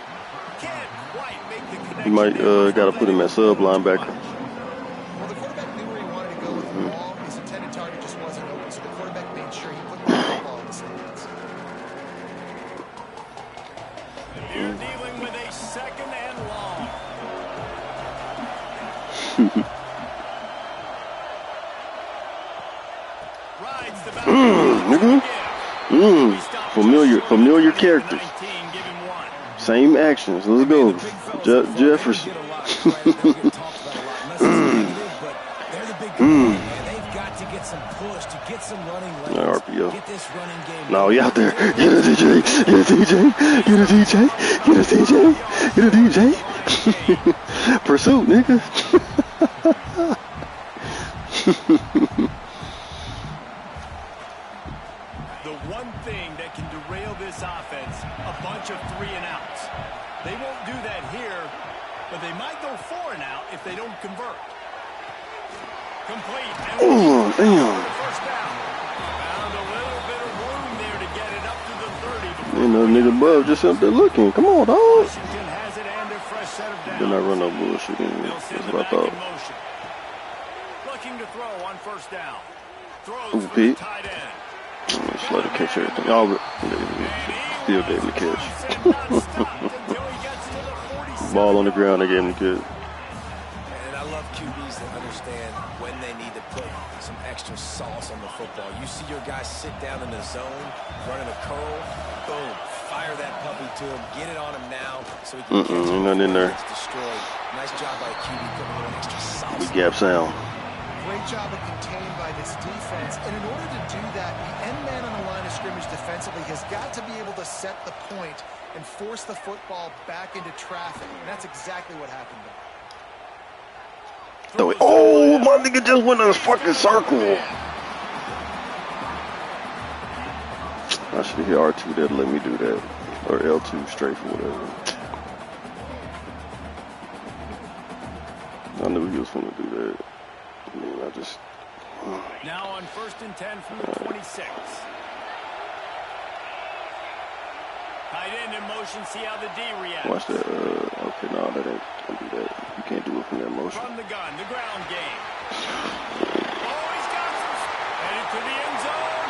Can't quite make the connection. You might got to put him at sub linebacker. Well, the quarterback knew where he wanted to go with the ball. His intended target just wasn't open, so the quarterback made sure he put the football in the stands. You're dealing with a 2nd and long. Familiar characters. Same actions. Let's go. Jefferson. RPO. No, you out there. Get a DJ. Get a DJ. Get a DJ. Get a DJ. Get a DJ. Pursuit, nigga. The one thing that can derail this offense, a bunch of 3 and outs. They won't do that here, but they might go 4 and out if they don't convert. Complete. Oh, damn. First down. Found a little bit of room there to get it up to the 30. You know, nigga above just up there looking. Come on, dog. Washington has it and a fresh set of downs. Did not run no bullshit in here. That's what I thought. Looking to throw on first down. Throws Ooh, for the Pete. tight end. Just let her catch everything. Oh, still gave him the catch. Ball on the ground, they gave him the catch. And I love QBs that understand when they need to put some extra sauce on the football. You see your guys sit down in the zone, running a curl, boom, fire that puppy to him, get it on him now, so he can catch it nothing in there. It's destroyed. Nice job by the QB putting a little extra sauce. Big gap sound. Great job of contained by this defense. And in order to do that, the end man on the line of scrimmage defensively has got to be able to set the point and force the football back into traffic. And that's exactly what happened there. Oh, my nigga just went in a fucking circle. I should have hit R2 there to let me do that. Or L2 straight for whatever. I knew he was going to do that. I mean, I just... Now on 1st and 10 from the 26. Tight end in motion, see how the D reacts. Watch that. Okay, no, that ain't gonna do that. You can't do it from that motion. From the gun, the ground game. Oh, he's got some. Headed to the end zone.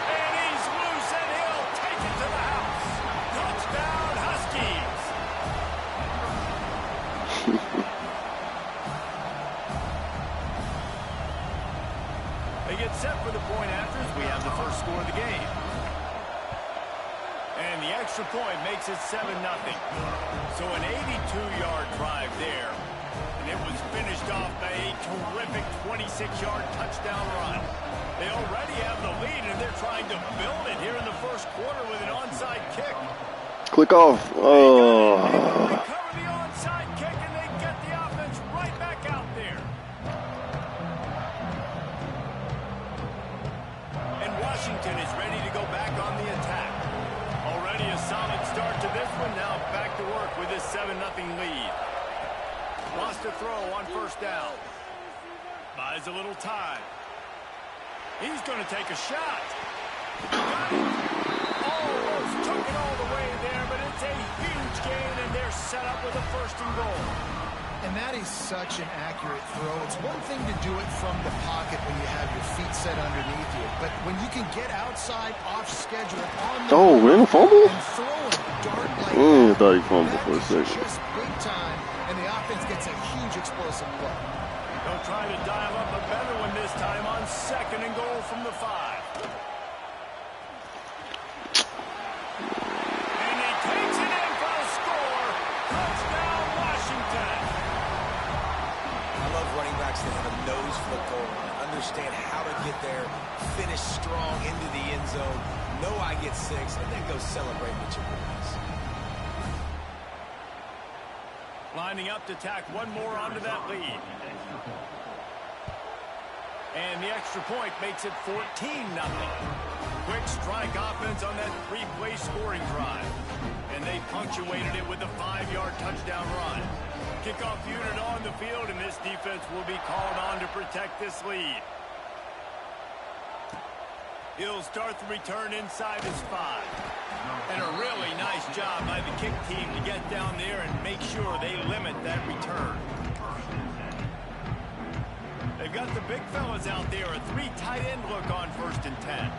And he's loose, and he'll take it to the house. Touchdown, Huskies. They get set for the point after as we have the first score of the game. And the extra point makes it 7-0. So an 82-yard drive there. And it was finished off by a terrific 26-yard touchdown run. They already have the lead, and they're trying to build it here in the first quarter with an onside kick. Click off. Oh. They cover the onside kick, and they get the offense right back out there. And Washington is ready to go back on the attack. Already a solid start to this one. Now back to work with this 7-0 lead. Wants to throw on first down. Buys a little time. He's going to take a shot. Almost took it all the way there, but it's a huge gain, and they're set up with a 1st and goal. And that is such an accurate throw. It's one thing to do it from the pocket when you have your feet set underneath you, but when you can get outside, off schedule, on the in a fumble? and throw a dart like I that, thought he fumbled for a that is second. just big time, and the offense gets a huge explosive play. They'll try to dial up a better one this time on 2nd and goal from the 5. And he takes it in for a score. Touchdown, Washington. I love running backs that have a nose for the goal line, understand how to get there, finish strong into the end zone, know I get 6, and then go celebrate with your boys. Lining up to tack one more onto that lead. And the extra point makes it 14-0. Quick strike offense on that 3-play scoring drive. And they punctuated it with a 5-yard touchdown run. Kickoff unit on the field, and this defense will be called on to protect this lead. He'll start the return inside his 5. And a really nice job by the kick team to get down there and make sure they limit that return. They've got the big fellas out there, a 3 tight end look on 1st and 10.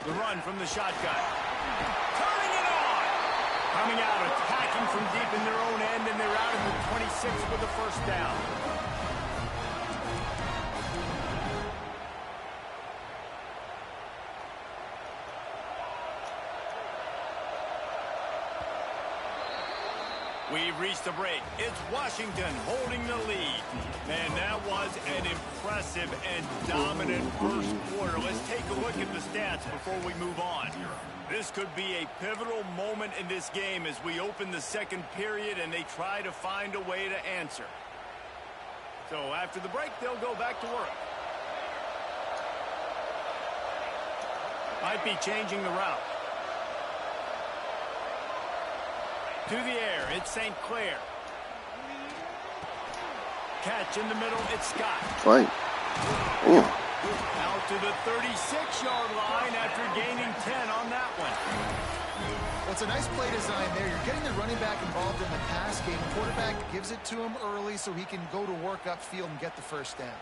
The run from the shotgun. Turning it on! Coming out, attacking from deep in their own end, and they're out in the 26 with the 1st down. We've reached the break. It's Washington holding the lead. Man, that was an impressive and dominant first quarter. Let's take a look at the stats before we move on. This could be a pivotal moment in this game as we open the second period and they try to find a way to answer. So after the break, they'll go back to work. Might be changing the route. To the air, it's St. Clair. Catch in the middle, it's Scott. Fight. Damn. Out to the 36-yard line after gaining 10 on that one. Well, it's a nice play design there. You're getting the running back involved in the pass game. The quarterback gives it to him early so he can go to work upfield and get the first down.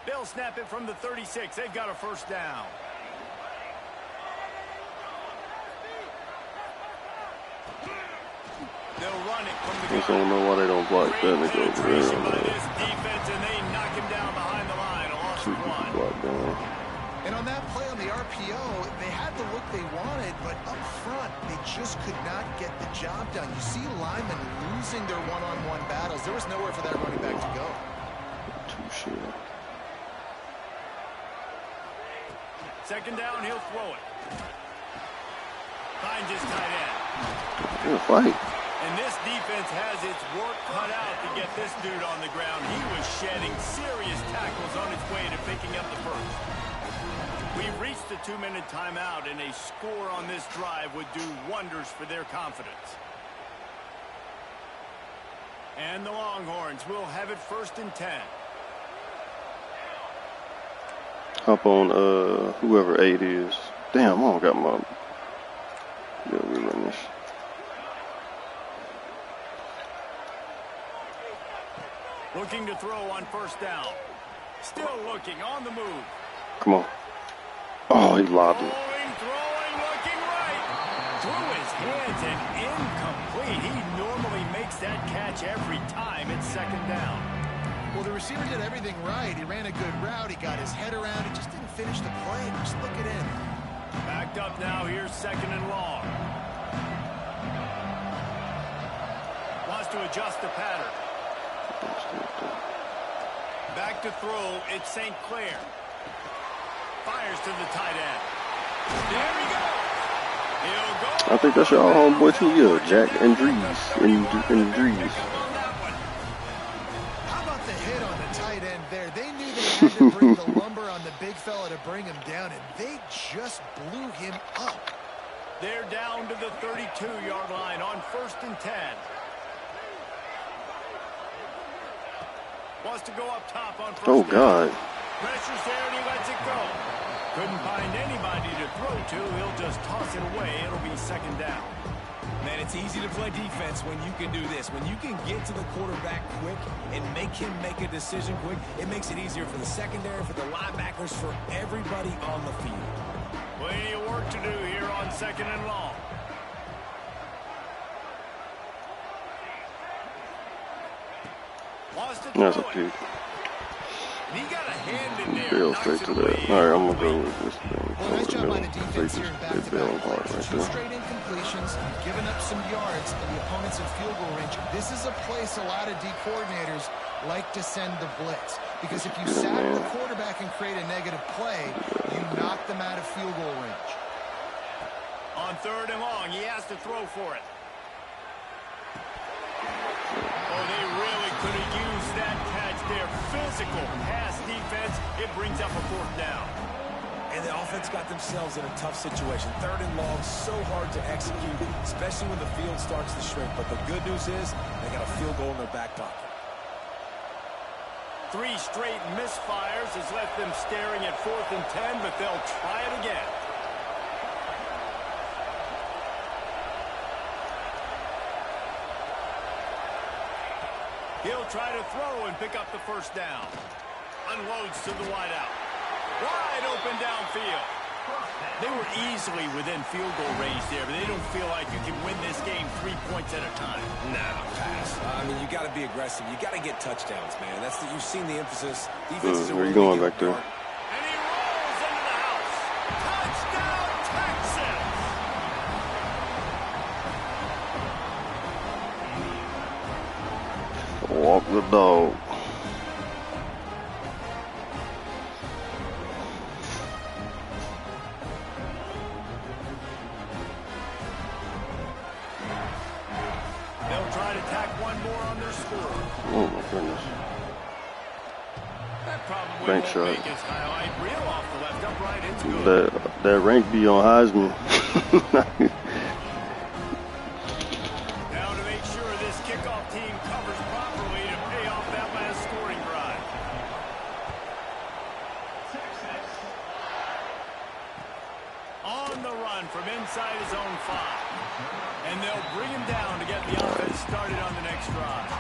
They'll snap it from the 36. They've got a first down. They'll run it from the I just don't know why they don't block that. They go over there on that. This defense, and they knock him down behind the line. A loss of one. Block down. And on that play on the RPO, they had the look they wanted, but up front, they just could not get the job done. You see linemen losing their one-on-one battles. There was nowhere for that running back to go. Too sure. Second down, he'll throw it. Finds his tight end. Good fight. And this defense has its work cut out to get this dude on the ground. He was shedding serious tackles on his way to picking up the first. We've reached the 2-minute timeout, and a score on this drive would do wonders for their confidence. And the Longhorns will have it 1st and 10. Hop on whoever 8 is. Damn, I don't got my. Yeah, we run this. Looking to throw on first down. Still looking on the move. Come on. Oh, he lobbed it. Throwing, looking right. Through his hands and incomplete. He normally makes that catch every time. It's second down. Well, the receiver did everything right. He ran a good route. He got his head around. He just didn't finish the play. Just look it in. Backed up now. Here's second and long. Wants to adjust the pattern. Back to throw. It's St. Clair. Fires to the tight end. There we go. He'll go. I think that's your homeboy too. Yeah, Jack and Drees. And Drees. How about the hit on the tight end there? They knew they had to bring the lumber on the big fella to bring him down, and they just blew him up. They're down to the 32-yard line on 1st and 10. Wants to go up top on first. Oh, God. Pressure's there and he lets it go. Couldn't find anybody to throw to. He'll just toss it away. It'll be second down. Man, it's easy to play defense when you can do this. When you can get to the quarterback quick and make him make a decision quick, it makes it easier for the secondary, for the linebackers, for everybody on the field. Plenty of work to do here on second and long. That's a pick. He got a hand in there. Bail straight to that. All right, I'm going to go with this thing. Well, nice job by the defense here in They bail hard back-to-back. right Two there. straight incompletions, giving up some yards, and the opponent's in field goal range. This is a place a lot of D coordinators like to send the blitz. Because if you sack the quarterback and create a negative play, you knock them out of field goal range. On third and long, he has to throw for it. Oh, they really could have used that catch there. Physical pass defense. It brings up a fourth down. And the offense got themselves in a tough situation. Third and long, so hard to execute, especially when the field starts to shrink. But the good news is they got a field goal in their back pocket. 3 straight misfires has left them staring at 4th and 10, but they'll try it again. He'll try to throw and pick up the first down. Unloads to the wideout. Wide open downfield. They were easily within field goal range there, but they don't feel like you can win this game 3 points at a time. No, pass. I mean, you got to be aggressive. You got to get touchdowns, man. That's you've seen the emphasis. Defenses are Where you going back there? And he rolls into the house. Touchdown, Texas! Walk the dog. They'll try to tack one more on their score. Oh my goodness. That probably Bank won't shot. make his highlight reel off the left upright. It's good. That rank be on Heisman. Now to make sure this kickoff team covers properly to pay off that last scoring drive. On the run from inside his own 5. And they'll bring him down to get the offense started on the next drive.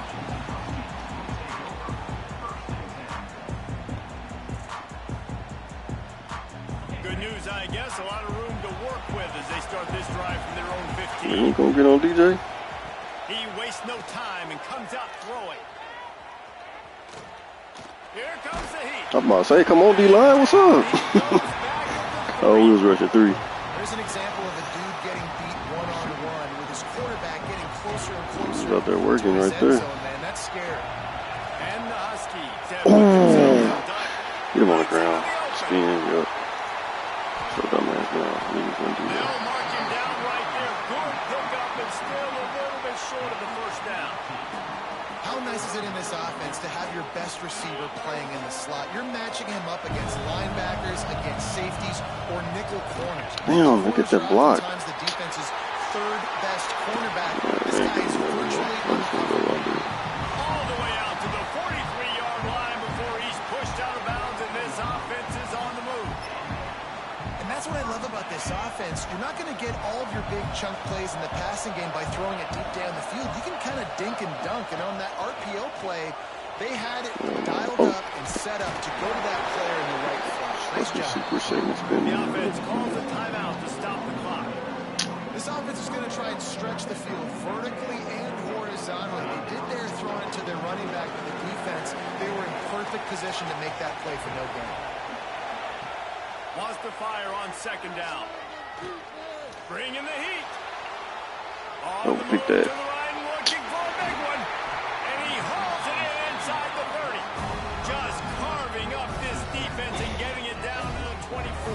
Good news, I guess. A lot of room to work with as they start this drive from their own 15. You ain't gonna get on DJ? He wastes no time and comes out throwing. Here comes the heat. I'm about to say, come on, D-line, what's up? Oh, we was rushing 3. There's an example of a dude getting beat one-on-one with his quarterback getting closer and closer. He's out there working to his right end there. zone, man. That's scary. And the Huskies have Oh. put themselves in done. Get him on the ground. Spin, yup. So dumbass now. Niggas gonna do that. They'll mark him down right there. Good pickup and still a little bit short of the first down. How nice is it in this offense to have your best receiver playing in the slot? You're matching him up against linebackers, against safeties, or nickel corners. Damn, look at that block. Oftentimes the defense's third best cornerback. Yeah, This they ain't guy is getting that virtually anymore. I'm just gonna go under it. All the way out to the 43-yard line before he's pushed out of bounds, and this offense is on the move. And that's what I love about this offense. You're not going to get all of your big chunk plays in the passing game by throwing it deep down the field. You can kind of dink and dunk. And on that RPO play, they had it dialed up and set up to go to that player in the right flush. Nice job. Super Saiyan spin. The offense calls a timeout to stop the clock. This offense is going to try and stretch the field vertically and horizontally. They did their throwing it to their running back with the defense. They were in perfect position to make that play for no gain. Wants to fire on second down. Bring in the heat. On the pick move that. to the right, looking for a big one. And he hauls it in inside the 30. Just carving up this defense and getting it down to the 24.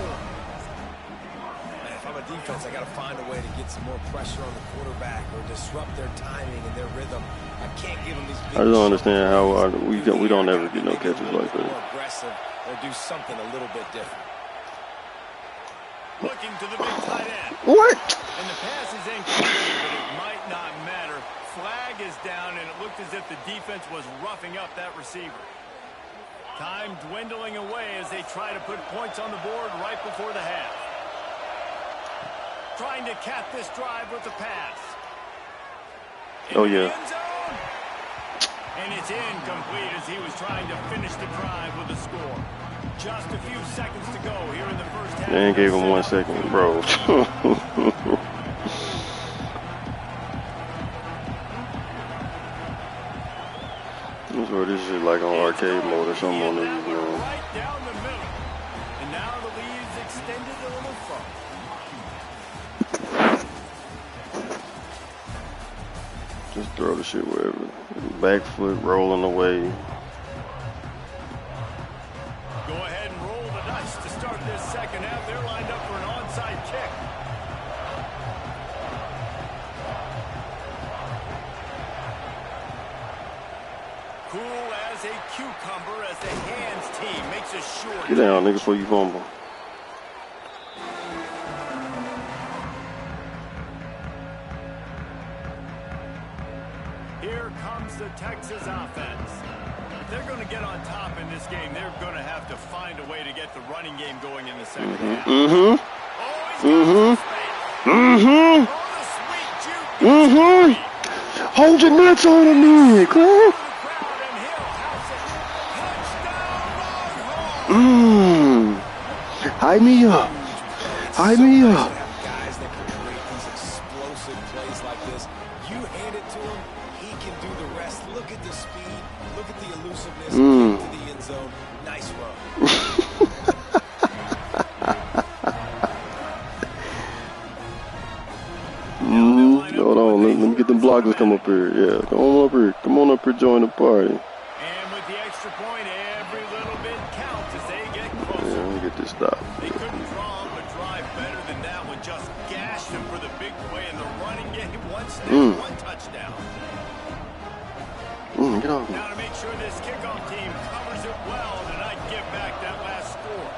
Man, if I'm a defense, I got to find a way to get some more pressure on the quarterback or disrupt their timing and their rhythm. I can't give them these big I just don't understand how we don't ever ever get no catches like that. More aggressive or do something a little bit different. Looking to the big tight end. What? And the pass is incomplete, but it might not matter. Flag is down, and it looked as if the defense was roughing up that receiver. Time dwindling away as they try to put points on the board right before the half. Trying to cap this drive with the pass. Oh, yeah. End zone. And it's incomplete as he was trying to finish the drive with a score. Just a few seconds to go here in the first half. They ain't gave him 1 second, bro. That's what this is like on arcade mode or something on these, you know. Right down the middle. And now the lead's extended a little further. Just throw the shit wherever. Back foot rolling away. Go ahead and roll the dice to start this second half. They're lined up for an onside kick. Cool as a cucumber as the hands team makes a short. Get down, nigga, before you fumble. Here comes the Texas offense. If they're going to get on top in this game, they're going to have to find a way to get the running game going in the second half. Hold your nuts on him, man, Claire. Hide me up. Hide me up. Guys that can create these explosive plays like this. You hand it to him, he can do the rest. Look at the speed. Look at the elusiveness. Get to the end zone. Nice run. Hold on, let me get them blocks. I'll just come up here. Yeah, come on up here. Come on up here, join the party. And with the extra point, every little bit counts as they get closer. Yeah, let me get this stop. They couldn't draw up a drive better than that one. Just gashed him for the big play in the running game. One snap, one touchdown. Get off me. Now to make sure this kickoff team covers it well and not give back that last score.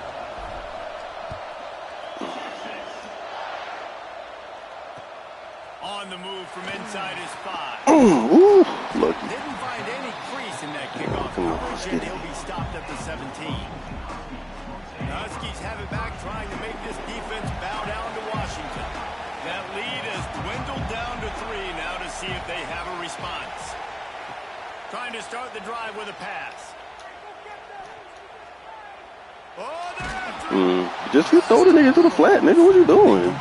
On the move from inside his 5. Ooh, lucky. Didn't find any crease in that kickoff coverage, and he'll be stopped at the 17. The Huskies have it back, trying to make this defense bow down to Washington. That lead has dwindled down to 3 now to see if they have a response. Trying to start the drive with a pass. Oh, they're after him. Just throw the nigga to the flat, nigga. What you doing?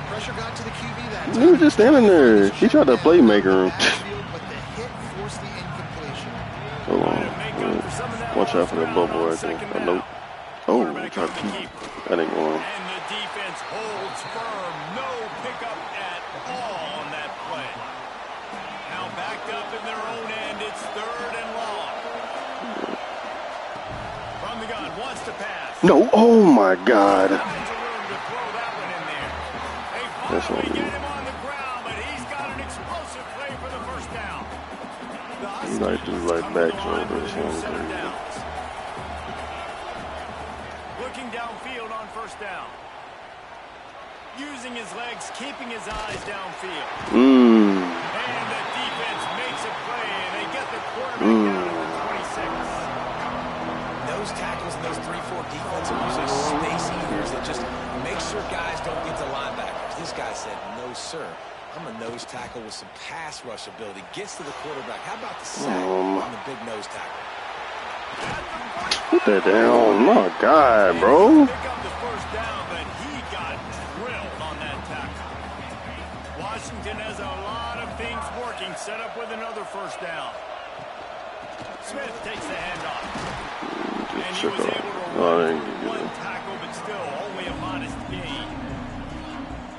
Pressure got to the QB that He was just standing there. He tried to playmaker him. but the hit forced the incompletion. Hold on. Watch out for that bubble right there. Nope. Oh, try to keep. That ain't going. And the defense holds firm. No pickup at all on that play. Now backed up in their own end. It's 3rd and long. From the gun, wants to pass. No. Oh my God. Finds a room to throw that one in there. They finally get him on the ground, but he's got an explosive play for the first down. He like this like back shoulder or something. Looking downfield on first down. Using his legs, keeping his eyes downfield. And the defense makes a play, and they get the quarterback down to the 26. Those tackles and those 3-4 defense are usually space eaters that just make sure guys don't get to linebackers. This guy said, no, sir. I'm a nose tackle with some pass rush ability. Gets to the quarterback. How about the sack on the big nose tackle? Put that down. My God, bro. Pick up the first down, but he got drilled on that tackle. Washington has a lot of things working. Set up with another first down. Smith takes the handoff. And he was able to run one tackle, but still only a modest gain.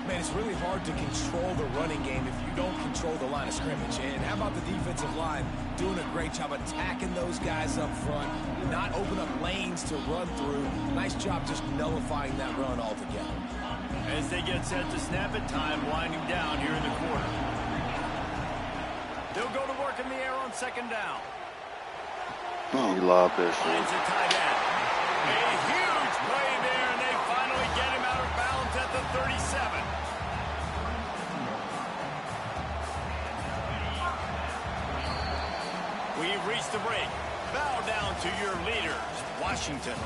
Man, it's really hard to control the running game if you don't control the line of scrimmage. And how about the defensive line doing a great job attacking those guys up front, not open up lanes to run through. Nice job just nullifying that run altogether. As they get set to snap it, time winding down here in the quarter. They'll go to work in the air on second down. Oh, he lobbed that shit. Finds a tight end. A huge play there, and they finally get him out of bounds at the 37. We've reached the break. Bow down to your leaders, Washington.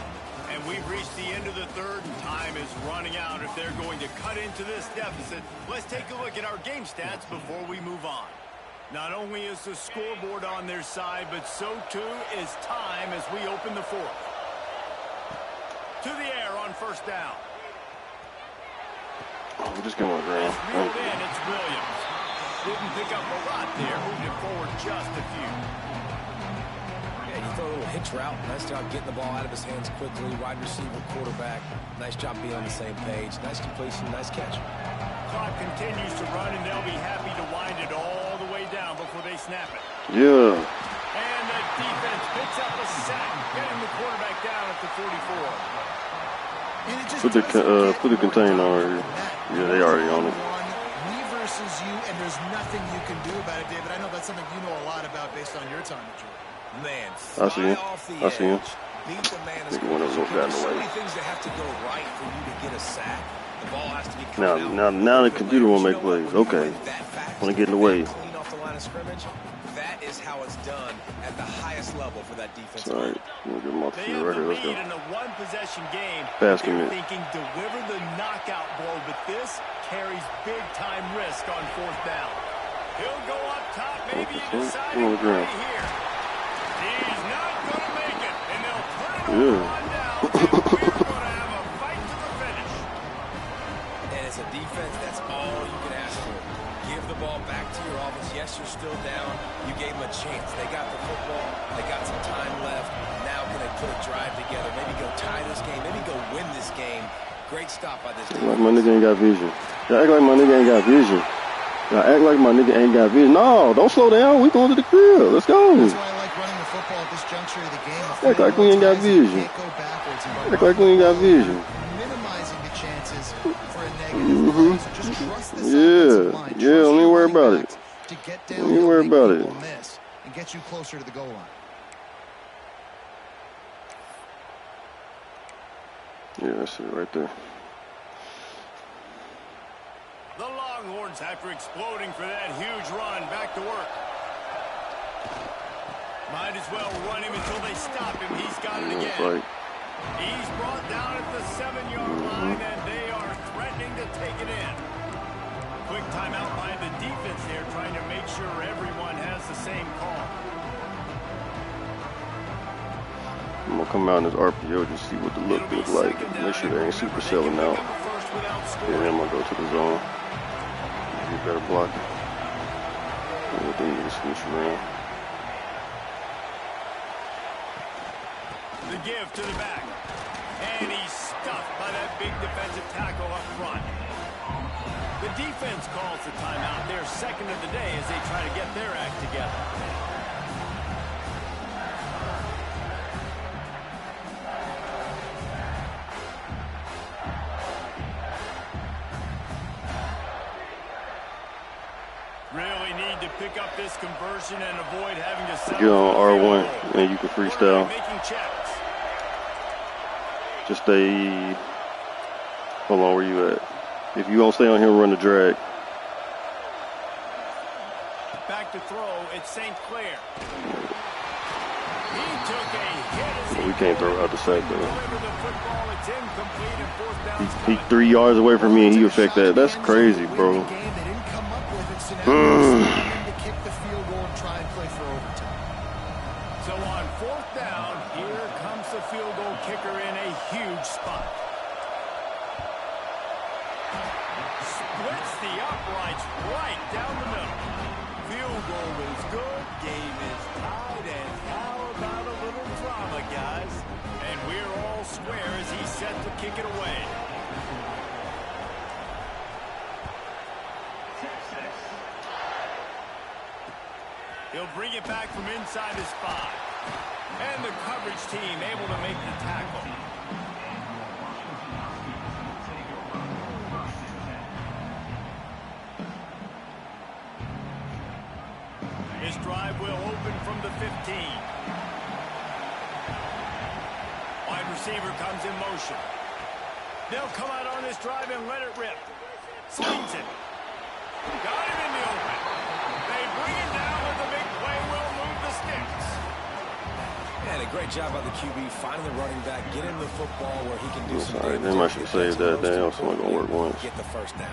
And we've reached the end of the 3rd, and time is running out if they're going to cut into this deficit. Let's take a look at our game stats before we move on. Not only is the scoreboard on their side, but so too is time as we open the 4th. To the air on first down. Oh, just come on, Graham. Reeled in, it's Williams. Didn't pick up a lot there, moved it forward just a few. Yeah, you throw a little hitch route. Nice job getting the ball out of his hands quickly. Wide receiver, quarterback. Nice job being on the same page. Nice completion, nice catch. Clock continues to run, and they'll be happy to wind it all the way down before they snap it. Yeah. And the defense picks up a sack, getting the quarterback down at the 44. Put the container already. Yeah, they already on it. Me versus you, and there's nothing you can do about it, David. I know that's something you know a lot about based on your time at Georgia. Man, I see him. I see him. Beat the man as One of those got in the so way. many things that have to go right for you to get a sack. The ball has to be coming out. Now the computer won't make plays. Okay. Want to get in the way. Clean off the line of scrimmage. That is how it's done at the highest level for that defense. All right. We'll get him off They the have the record. Let's go. lead in a one-possession game. Basket They're it. thinking deliver the knockout blow, but this carries big-time risk on 4th down. He'll go up top, maybe he decides on the ground. right here. He's not going to make it, and they'll put it Yeah. on down. And we're going to have a fight to the finish. And as a defense, that's all you can ask for. Give the ball back to your offense. Yes, you're still down. You gave them a chance. They got the football. They got some time left. Now can they put a drive together? Maybe go tie this game. Maybe go win this game. Great stop by this Act defense. like my nigga ain't got vision. Act like my nigga ain't got vision. I act like my nigga ain't got vision. No, don't slow down. We going to the crib. Let's go. That's why I like running the football at this juncture of the game. Act like we ain't got vision. Act like we ain't got vision. Minimizing the chances for a negative play. So just trust this offensive line. Yeah, don't even worry about it. To get Don't down, even worry about it. Miss and get you closer to the goal line. Yeah, that's it right there. The Longhorns, after exploding for that huge run, back to work. Might as well run him until they stop him. He's got it again. Right. He's brought down at the 7-yard line, and they are threatening to take it in. Quick timeout by the defense there, trying to make sure everyone has the same call. I'm going to come out in this RPO just see what the look looks like. Make sure they ain't super selling out. And then I'm going to go to the zone. Get better blocking. And let them niggas switch around. The give to the back. And he's stuffed by that big defensive tackle up front. The defense calls the timeout, their second of the day, as they try to get their act together. Really need to pick up this conversion and avoid having to settle. Get on R1 and you can freestyle. Making checks. Just stay. Hold on, where you at? If you don't stay on here, run the drag. Back to throw, it's St. Clair. He took a hit. We can't throw out the sack though. Deliver the football, it's incomplete, and fourth down's He coming. 3 yards away from me and he affect that. That's crazy, bro. They didn't come up with it, so now to kick the field goal and try and play for overtime. So on fourth down, here comes the field goal kicker in a huge spot. Splits the uprights right down the middle. Field goal is good, game is tied, and how about a little drama, guys? And we're all square as he's set to kick it away. He'll bring it back from inside his 5. And the coverage team able to make the tackle. This drive will open from the 15. Wide receiver comes in motion. They'll come out on this drive and let it rip. Slings it. Got him in the open. They bring it down with the big play. Will move the sticks. And a great job by the QB finding the running back, getting the football where he can do some Sorry, damage. they might should save that down. It's only gonna work once. Get the first down.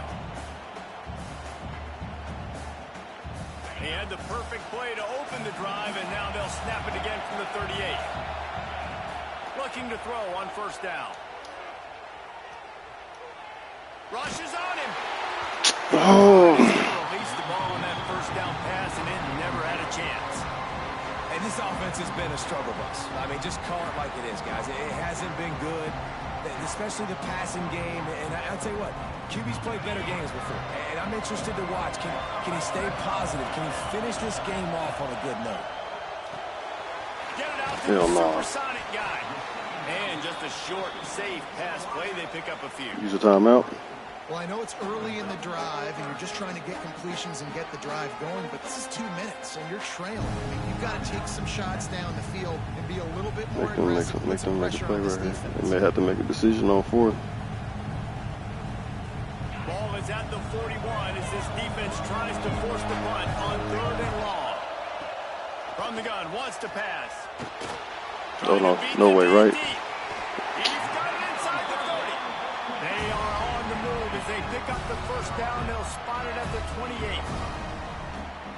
He had the perfect play to open the drive, and now they'll snap it again from the 38. Looking to throw on first down. Rushes on him. Oh. Released the ball on that first down pass, and it never had a chance. And this offense has been a struggle bus. I mean, just call it like it is, guys. It hasn't been good, especially the passing game. And I'll tell you what, QB's played better games before. And I'm interested to watch. Can he stay positive? Can he finish this game off on a good note? Get it out to Hell the no. supersonic guy. And just a short, safe pass play. They pick up a few. Use a timeout. Well, I know it's early in the drive, and you're just trying to get completions and get the drive going, but this is 2 minutes, and you're trailing. I mean, you've got to take some shots down the field and be a little bit more aggressive. Make them make a play right here. Defense. They may have to make a decision on fourth. Ball is at the 41 as this defense tries to force the punt on 3rd and long. From the gun, wants to pass. Oh, no. No way, right? He's got it inside the 30. They are on the move as they pick up the first down. They'll spot it at the 28.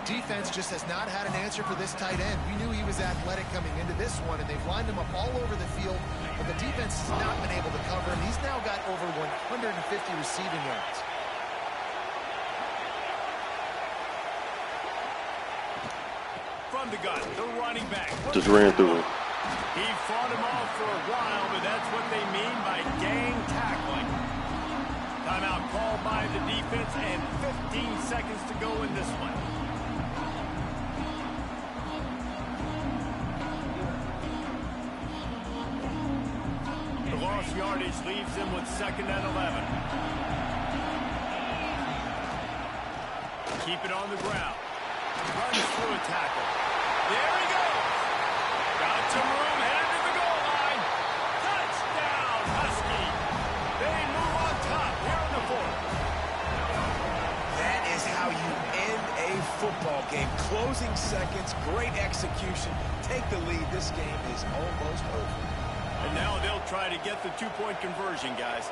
Defense just has not had an answer for this tight end. We knew he was athletic coming into this one, and they've lined him up all over the field, but the defense has not been able to cover him. He's now got over 150 receiving yards. From the gun, the running back. Just ran through him. He fought him off for a while, but that's what they mean by gang tackling. Timeout called by the defense and 15 seconds to go in this one. The lost yardage leaves him with 2nd and 11. Keep it on the ground. Runs through a tackle. There he goes. Got some room, headed to the goal line. Touchdown, Husky. They move on top here in the 4th. That is how you end a football game. Closing seconds, great execution. Take the lead. This game is almost over. And now they'll try to get the 2-point conversion, guys.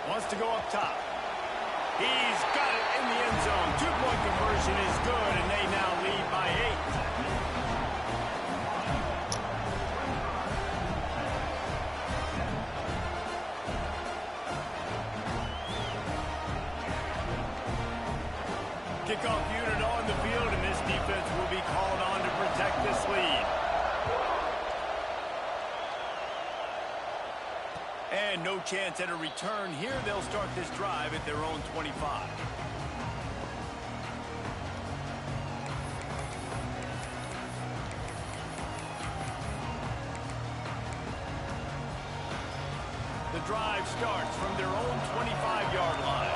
Wants to go up top. He's got it in the end zone. 2-point conversion is good, and they now lead by 8. Kickoff unit on the field, and this defense will be called on to protect this lead. And no chance at a return here. They'll start this drive at their own 25. The drive starts from their own 25-yard line.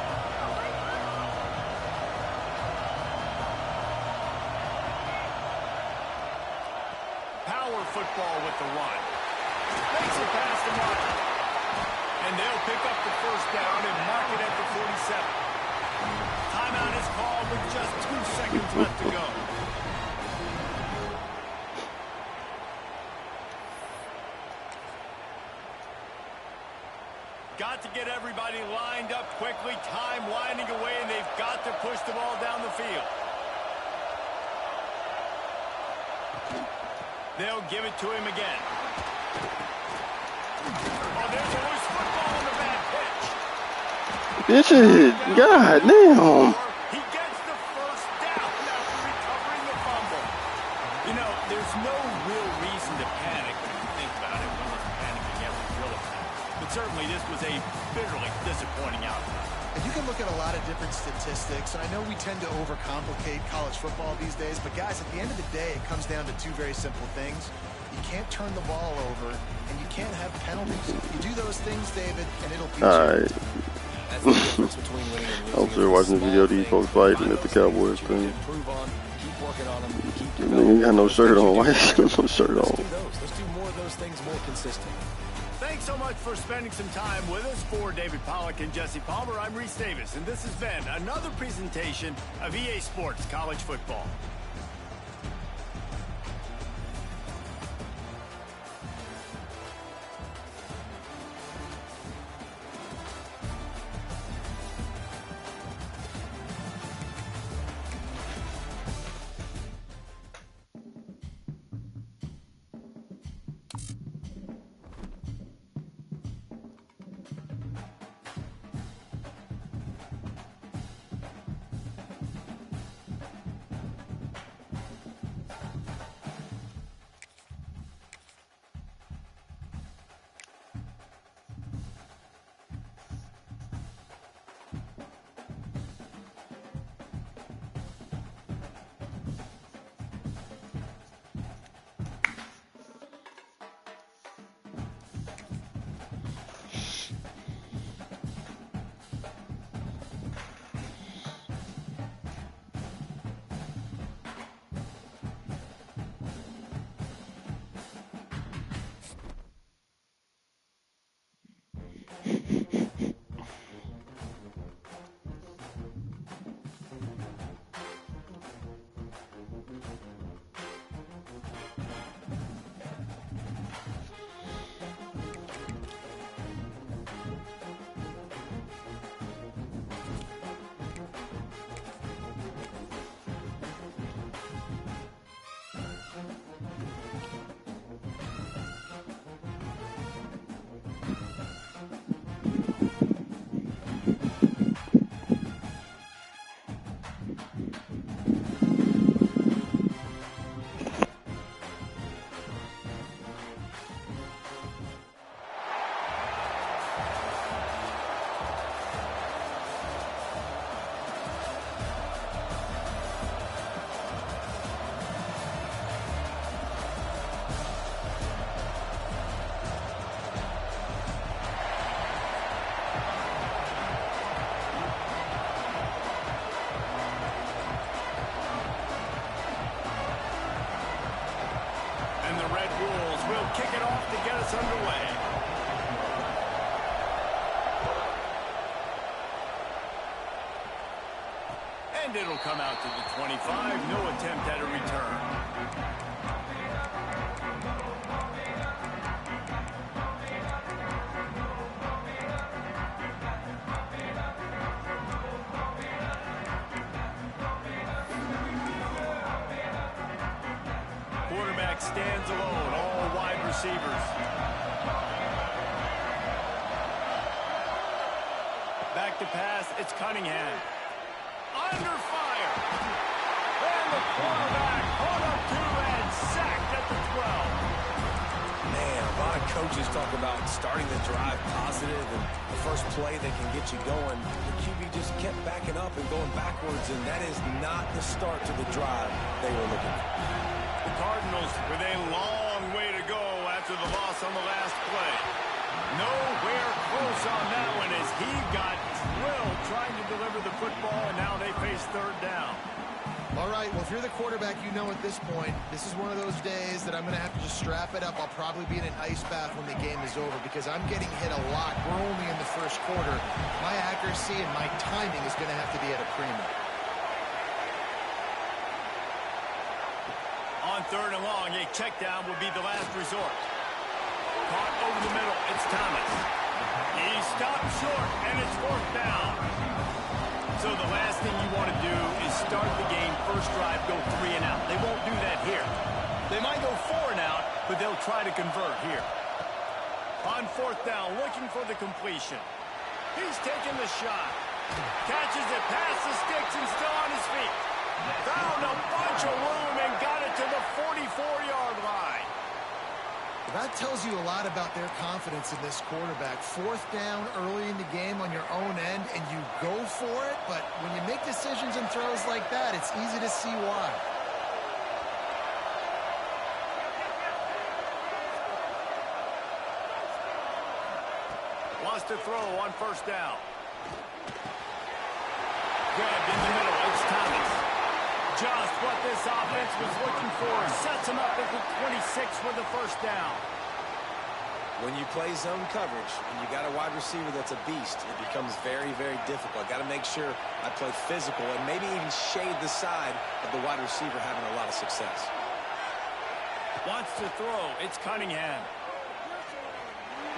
Power football with the run. Makes it past the mark. And they'll pick up the 1st down and mark it at the 47. Timeout is called with just 2 seconds left to go. Got to get everybody lined up quickly. Time winding away, and they've got to push the ball down the field. They'll give it to him again. Oh, there's a loose football on the bad pitch. This is, god damn. He gets the 1st down after recovering the fumble. You know, there's no real reason to panic when you think about it. No one's panicking every drill attack. But certainly this was a bitterly disappointing outcome. And you can look at a lot of different statistics, and I know we tend to overcomplicate college football these days, but guys, at the end of the day, it comes down to 2 very simple things. You can't turn the ball over, and you can't have penalties. You do those things, David, and it'll beat you. Alright. I was there watching the video of these folks fighting at the Cowboys thing. Nigga got no shirt on. Why is he got no shirt on? Let's do more of those things more consistent. Thanks so much for spending some time with us. For David Pollack and Jesse Palmer, I'm Reese Davis, and this has been another presentation of EA Sports College Football. Red Wolves will kick it off to get us underway. And it'll come out to the 25. No attempt at a return. Quarterback stands alone, all wide receivers. Back to pass, it's Cunningham. Under fire. And the quarterback pulled up 2 and sacked at the 12. Man, a lot of coaches talk about starting the drive positive and the first play that can get you going. The QB just kept backing up and going backwards, and that is not the start to the drive they were looking for. The Cardinals with a long way to go after the loss on the last play. Nowhere close on that one as he got drilled trying to deliver the football, and now they face third down. All right, well, if you're the quarterback, you know at this point, this is one of those days that I'm going to have to just strap it up. I'll probably be in an ice bath when the game is over because I'm getting hit a lot. We're only in the first quarter. My accuracy and my timing is going to have to be at a premium. On third and long, a check down will be the last resort. Caught over the middle, it's Thomas. He stopped short, and it's fourth down. So the last thing you want to do is start the game, first drive, go 3 and out. They won't do that here. They might go 4 and out, but they'll try to convert here. On fourth down, looking for the completion. He's taking the shot. Catches it past the sticks and still on his feet. Found a bunch of room and got it to the 44-yard line. That tells you a lot about their confidence in this quarterback. Fourth down early in the game on your own end, and you go for it, but when you make decisions and throws like that, it's easy to see why. Wants to throw on first down. Grabbed in the middle, it's Thomas. Just what this offense was looking for. Sets him up at the 26 for the first down. When you play zone coverage and you got a wide receiver that's a beast, it becomes very, very difficult. I got to make sure I play physical and maybe even shade the side of the wide receiver having a lot of success. Wants to throw. It's Cunningham.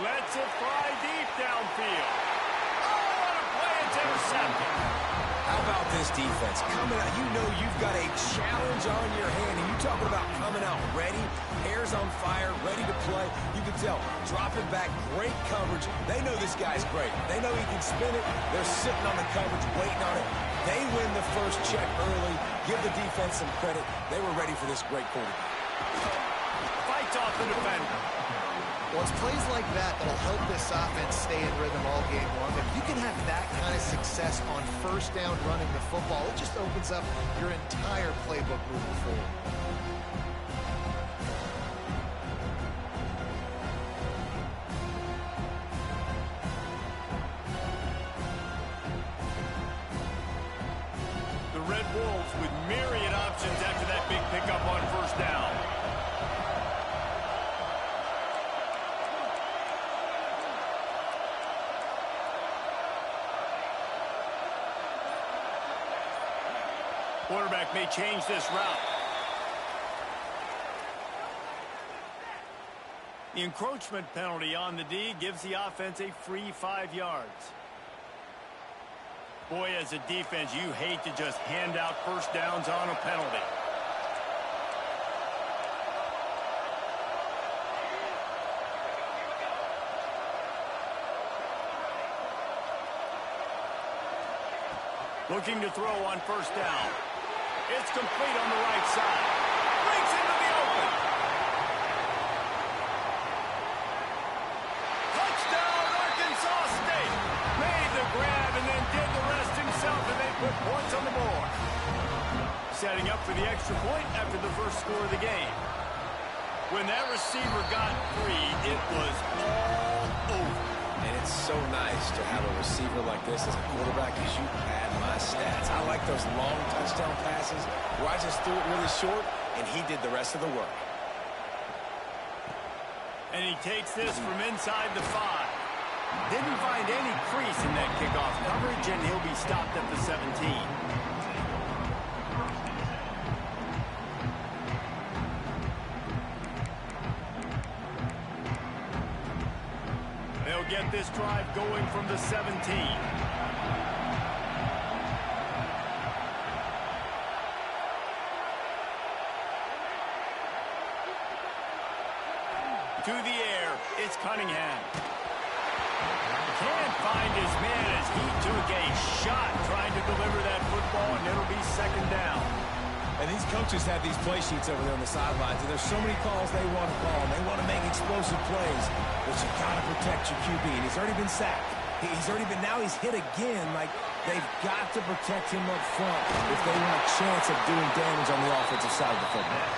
Lets it fly deep downfield. Oh, what a play. It's intercepted. How about this defense? Coming out, you know you've got a challenge on your hand, and you talking about coming out ready, hairs on fire, ready to play. You can tell, dropping back, great coverage. They know this guy's great. They know he can spin it. They're sitting on the coverage, waiting on it. They win the first check early. Give the defense some credit. They were ready for this great quarterback. Fights off the defender. Well, it's plays like that that'll help this offense stay in rhythm all game long. If you can have that kind of success on first down running the football, it just opens up your entire playbook moving forward. The Red Wolves with myriad options after that big pickup on first down. Quarterback may change this route. The encroachment penalty on the D gives the offense a free 5 yards. Boy, as a defense, you hate to just hand out first downs on a penalty. Looking to throw on first down. It's complete on the right side. Breaks into the open. Touchdown, Arkansas State. Made the grab and then did the rest himself, and they put points on the board. Setting up for the extra point after the first score of the game. When that receiver got free, it was all over. And it's so nice to have a receiver like this as a quarterback because you pad my stats. I like those long touchdown passes where I just threw it really short and he did the rest of the work. And he takes this from inside the 5. Didn't find any crease in that kickoff coverage, and he'll be stopped at the 17. They'll get this drive going from the 17. To the air, it's Cunningham. Can't find his man as he took a shot trying to deliver that football, and it'll be second down. And these coaches have these play sheets over there on the sidelines, and there's so many calls they want to call, and they want to make explosive plays, but you got to protect your QB, and he's already been sacked. Now he's hit again. Like, they've got to protect him up front if they want a chance of doing damage on the offensive side of the football.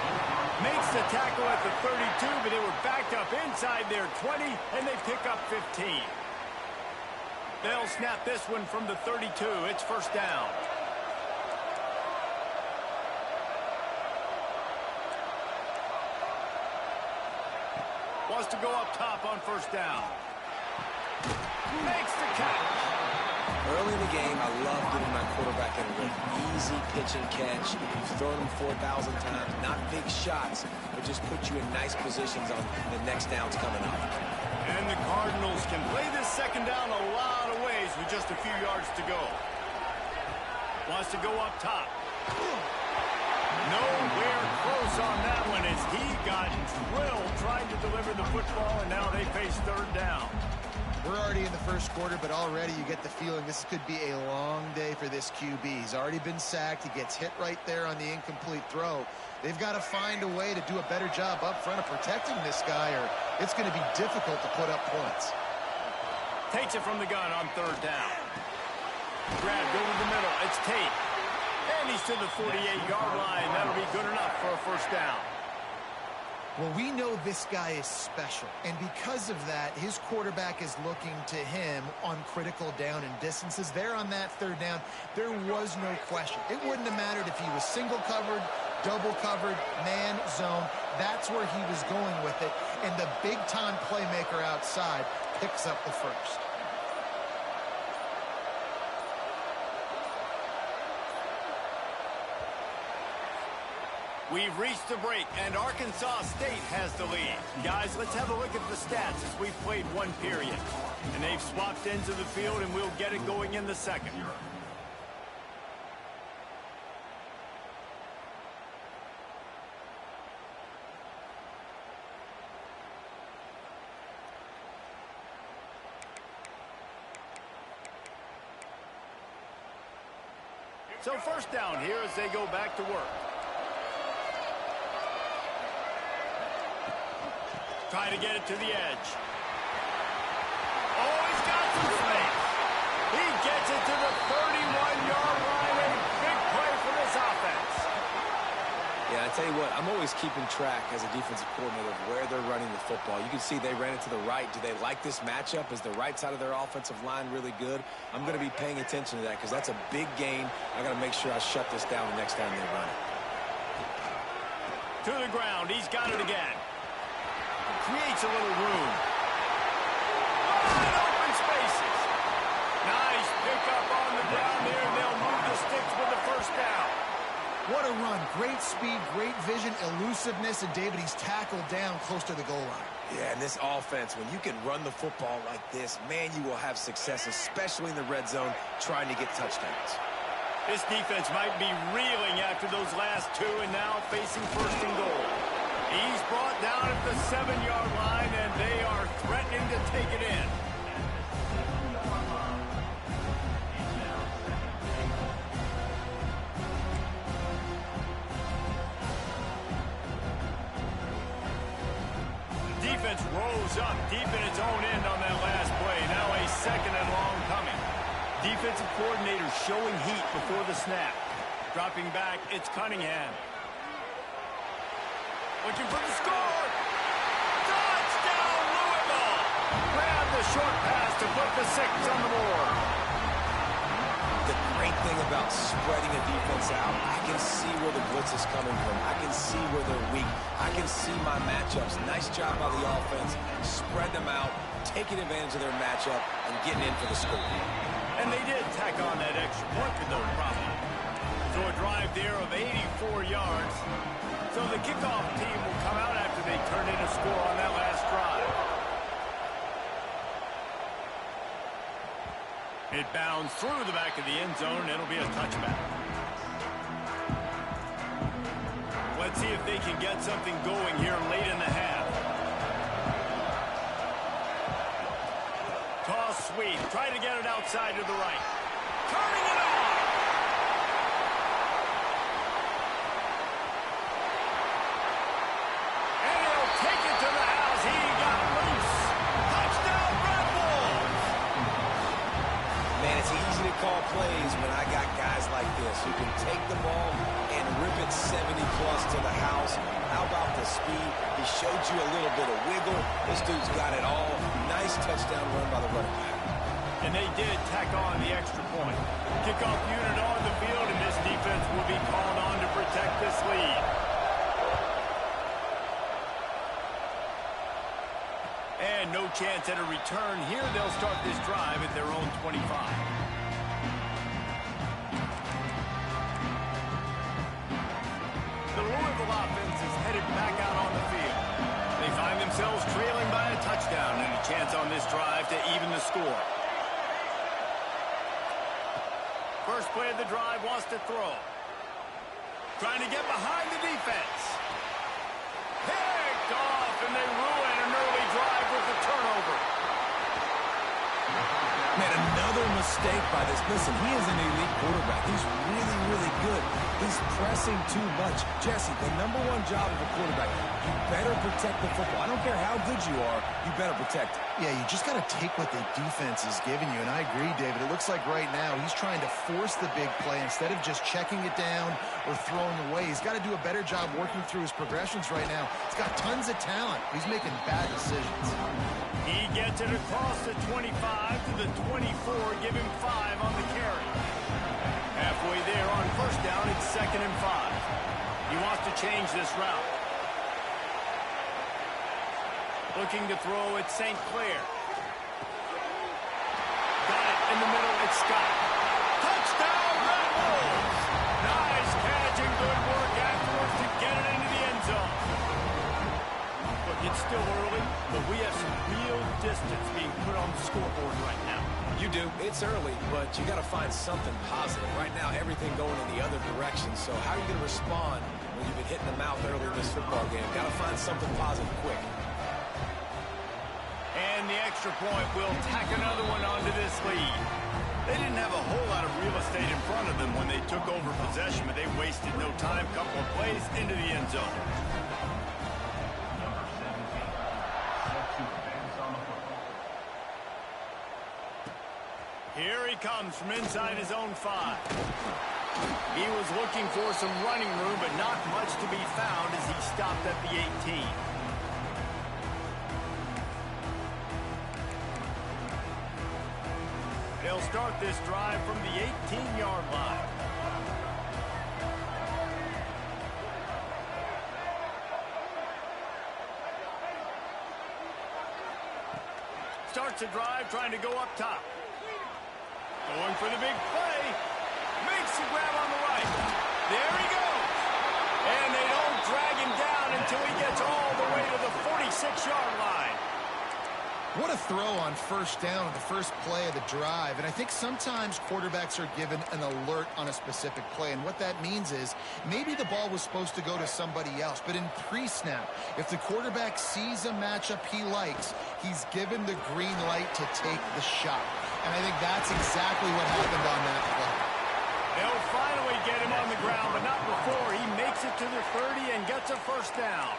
Makes the tackle at the 32, but they were backed up inside their 20, and they pick up 15. They'll snap this one from the 32. It's first down. Wants to go up top on first down. Makes the catch. Early in the game, I love giving my quarterback a easy pitch and catch. You've thrown him 4,000 times. Not big shots, but just put you in nice positions on the next downs coming up. And the Cardinals can play this second down a lot of ways with just a few yards to go. Wants to go up top. Nowhere close on that one as he got drilled trying to deliver the football, and now they face third down. We're already in the first quarter, but already you get the feeling this could be a long day for this QB. He's already been sacked. He gets hit right there on the incomplete throw. They've got to find a way to do a better job up front of protecting this guy, or it's going to be difficult to put up points. Takes it from the gun on third down. Grabbed over the middle. It's Tate. And he's to the 48-yard line. That'll be good enough for a first down. Well, we know this guy is special, and because of that, his quarterback is looking to him on critical down and distances. There on that third down, there was no question. It wouldn't have mattered if he was single covered, double covered, man, zone. That's where he was going with it, and the big-time playmaker outside picks up the first. We've reached the break, and Arkansas State has the lead. Guys, let's have a look at the stats as we've played one period. And they've swapped ends of the field, and we'll get it going in the second. So first down here as they go back to work. Try to get it to the edge. Oh, he's got some space. He gets it to the 31-yard line. A big play for this offense. Yeah, I tell you what, I'm always keeping track as a defensive coordinator of where they're running the football. You can see they ran it to the right. Do they like this matchup? Is the right side of their offensive line really good? I'm going to be paying attention to that because that's a big gain. I got to make sure I shut this down the next time they run it. To the ground. He's got it again. Creates a little room. Wide open spaces. Nice pickup on the ground there, and they'll move the sticks with the first down. What a run. Great speed, great vision, elusiveness, and David, he's tackled down close to the goal line. Yeah, and this offense, when you can run the football like this, man, you will have success, especially in the red zone, trying to get touchdowns. This defense might be reeling after those last two, and now facing first and goal. He's brought down at the 7-yard line, and they are threatening to take it in. The defense rose up deep in its own end on that last play. Now a second and long coming. Defensive coordinator showing heat before the snap. Dropping back, it's Cunningham. Looking for the score. Touchdown, Louisville. Grab the short pass to put the 6 on the board. The great thing about spreading a defense out, I can see where the blitz is coming from. I can see where they're weak. I can see my matchups. Nice job by the offense. Spread them out, taking advantage of their matchup, and getting in for the score. And they did tack on that extra point with no problem. So a drive there of 84 yards. So the kickoff team will come out after they turn in a score on that last drive. It bounds through the back of the end zone, and it'll be a touchback. Let's see if they can get something going here late in the half. Toss sweep. Try to get it outside to the right. Turning it on. And he'll take it to the house. He got loose. Touchdown, Red Bulls. Man, it's easy to call plays when I got guys like this who can take the ball and rip it 70-plus to the house. How about the speed? He showed you a little bit of wiggle. This dude's got it all. Nice touchdown run by the running back. And they did tack on the extra point. Kickoff unit on the field, and this defense will be called on to protect this lead. And no chance at a return here. They'll start this drive at their own 25. The Louisville offense is headed back out on the field. They find themselves trailing by a touchdown and a chance on this drive to even the score. First play of the drive, wants to throw. Trying to get behind the defense. Picked off, and they ruin an early drive with the turnover. Man, another mistake by this. Listen, he is an elite quarterback. He's really, really good. He's pressing too much. Jesse, the #1 job of a quarterback, you better protect the football. I don't care how good you are, you better protect it. Yeah, you just got to take what the defense is giving you, and I agree, David. It looks like right now he's trying to force the big play instead of just checking it down or throwing away. He's got to do a better job working through his progressions right now. He's got tons of talent. He's making bad decisions. He gets it across the 25 to the 24, give him 5 on the carry. Halfway there on first down, it's 2nd and 5. He wants to change this route. Looking to throw at St. Clair. Got it in the middle, it's Scott. Touchdown, Red Bulls! Nice catch and good work afterwards to get it into the end zone. Look, it's still early, but we have some real distance being put on the scoreboard right now. You do. It's early, but you got to find something positive. Right now, everything going in the other direction. So how are you going to respond when you've been hitting the mouth early in this football game? Got to find something positive quick. And the extra point will tack another one onto this lead. They didn't have a whole lot of real estate in front of them when they took over possession, but they wasted no time. Couple of plays into the end zone. Here he comes from inside his own 5. He was looking for some running room, but not much to be found as he stopped at the 18. They'll start this drive from the 18-yard line. Starts a drive trying to go up top. Going for the big play. Makes the grab on the right. There he goes. And they don't drag him down until he gets all the way to the 46-yard line. What a throw on first down on the first play of the drive. And I think sometimes quarterbacks are given an alert on a specific play. And what that means is maybe the ball was supposed to go to somebody else. But in pre-snap, if the quarterback sees a matchup he likes, he's given the green light to take the shot. And I think that's exactly what happened on that play. They'll finally get him on the ground, but not before he makes it to the 30 and gets a first down.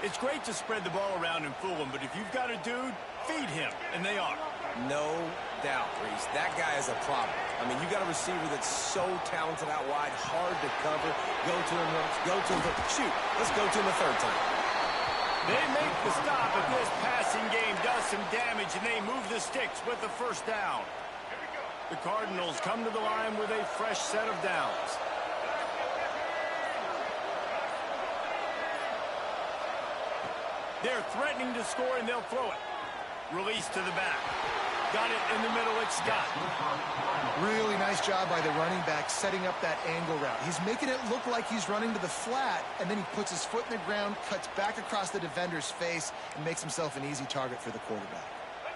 It's great to spread the ball around and fool him, but if you've got a dude, feed him, and they are. No doubt, Reese. That guy is a problem. I mean, you got a receiver that's so talented out wide, hard to cover. Go to him once, go to him. Shoot, let's go to him a third time. They make the stop, but this passing game does some damage, and they move the sticks with the first down. The Cardinals come to the line with a fresh set of downs. They're threatening to score, and they'll throw it. Release to the back. Got it in the middle. It's Scott. Really nice job by the running back setting up that angle route. He's making it look like he's running to the flat, and then he puts his foot in the ground, cuts back across the defender's face, and makes himself an easy target for the quarterback.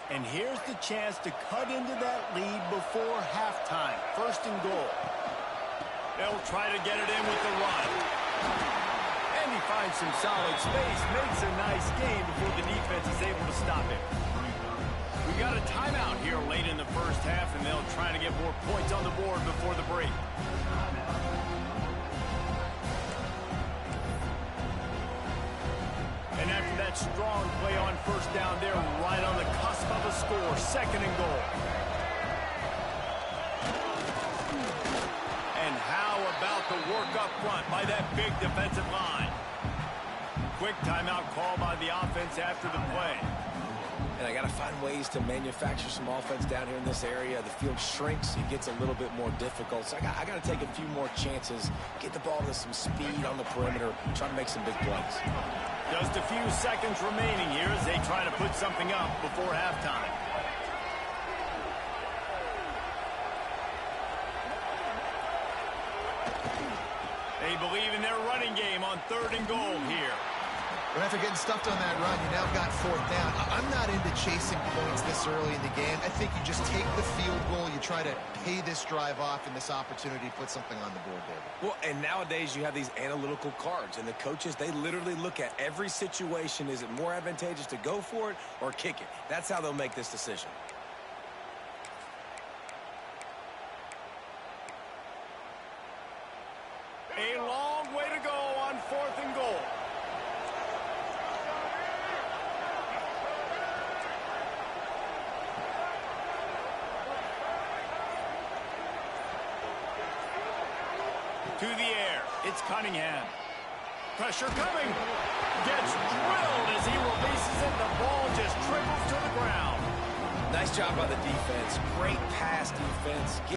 And here's the chance to cut into that lead before halftime. 1st and goal. They'll try to get it in with the run. And he finds some solid space, makes a nice gain before the defense is able to stop it. We got a timeout here late in the first half, and they'll try to get more points on the board before the break. And after that strong play on 1st down, they're right on the cusp of a score. 2nd and goal. And how about the work up front by that big defensive line? Quick timeout call by the offense after the play. And I got to find ways to manufacture some offense down here in this area. The field shrinks. It gets a little bit more difficult. So I got to take a few more chances, get the ball to some speed on the perimeter, try to make some big plays. Just a few seconds remaining here as they try to put something up before halftime. They believe in their running game on 3rd and goal here. But after getting stuffed on that run, you now got 4th down. I'm not into chasing points this early in the game. I think you just take the field goal. You try to pay this drive off and this opportunity to put something on the board, David. Well, and nowadays you have these analytical cards, and the coaches, they literally look at every situation. Is it more advantageous to go for it or kick it? That's how they'll make this decision. A long way to go on 4th and goal. To the air. It's Cunningham. Pressure coming. Gets drilled as he releases it. The ball just trickles to the ground. Nice job by the defense. Great pass defense.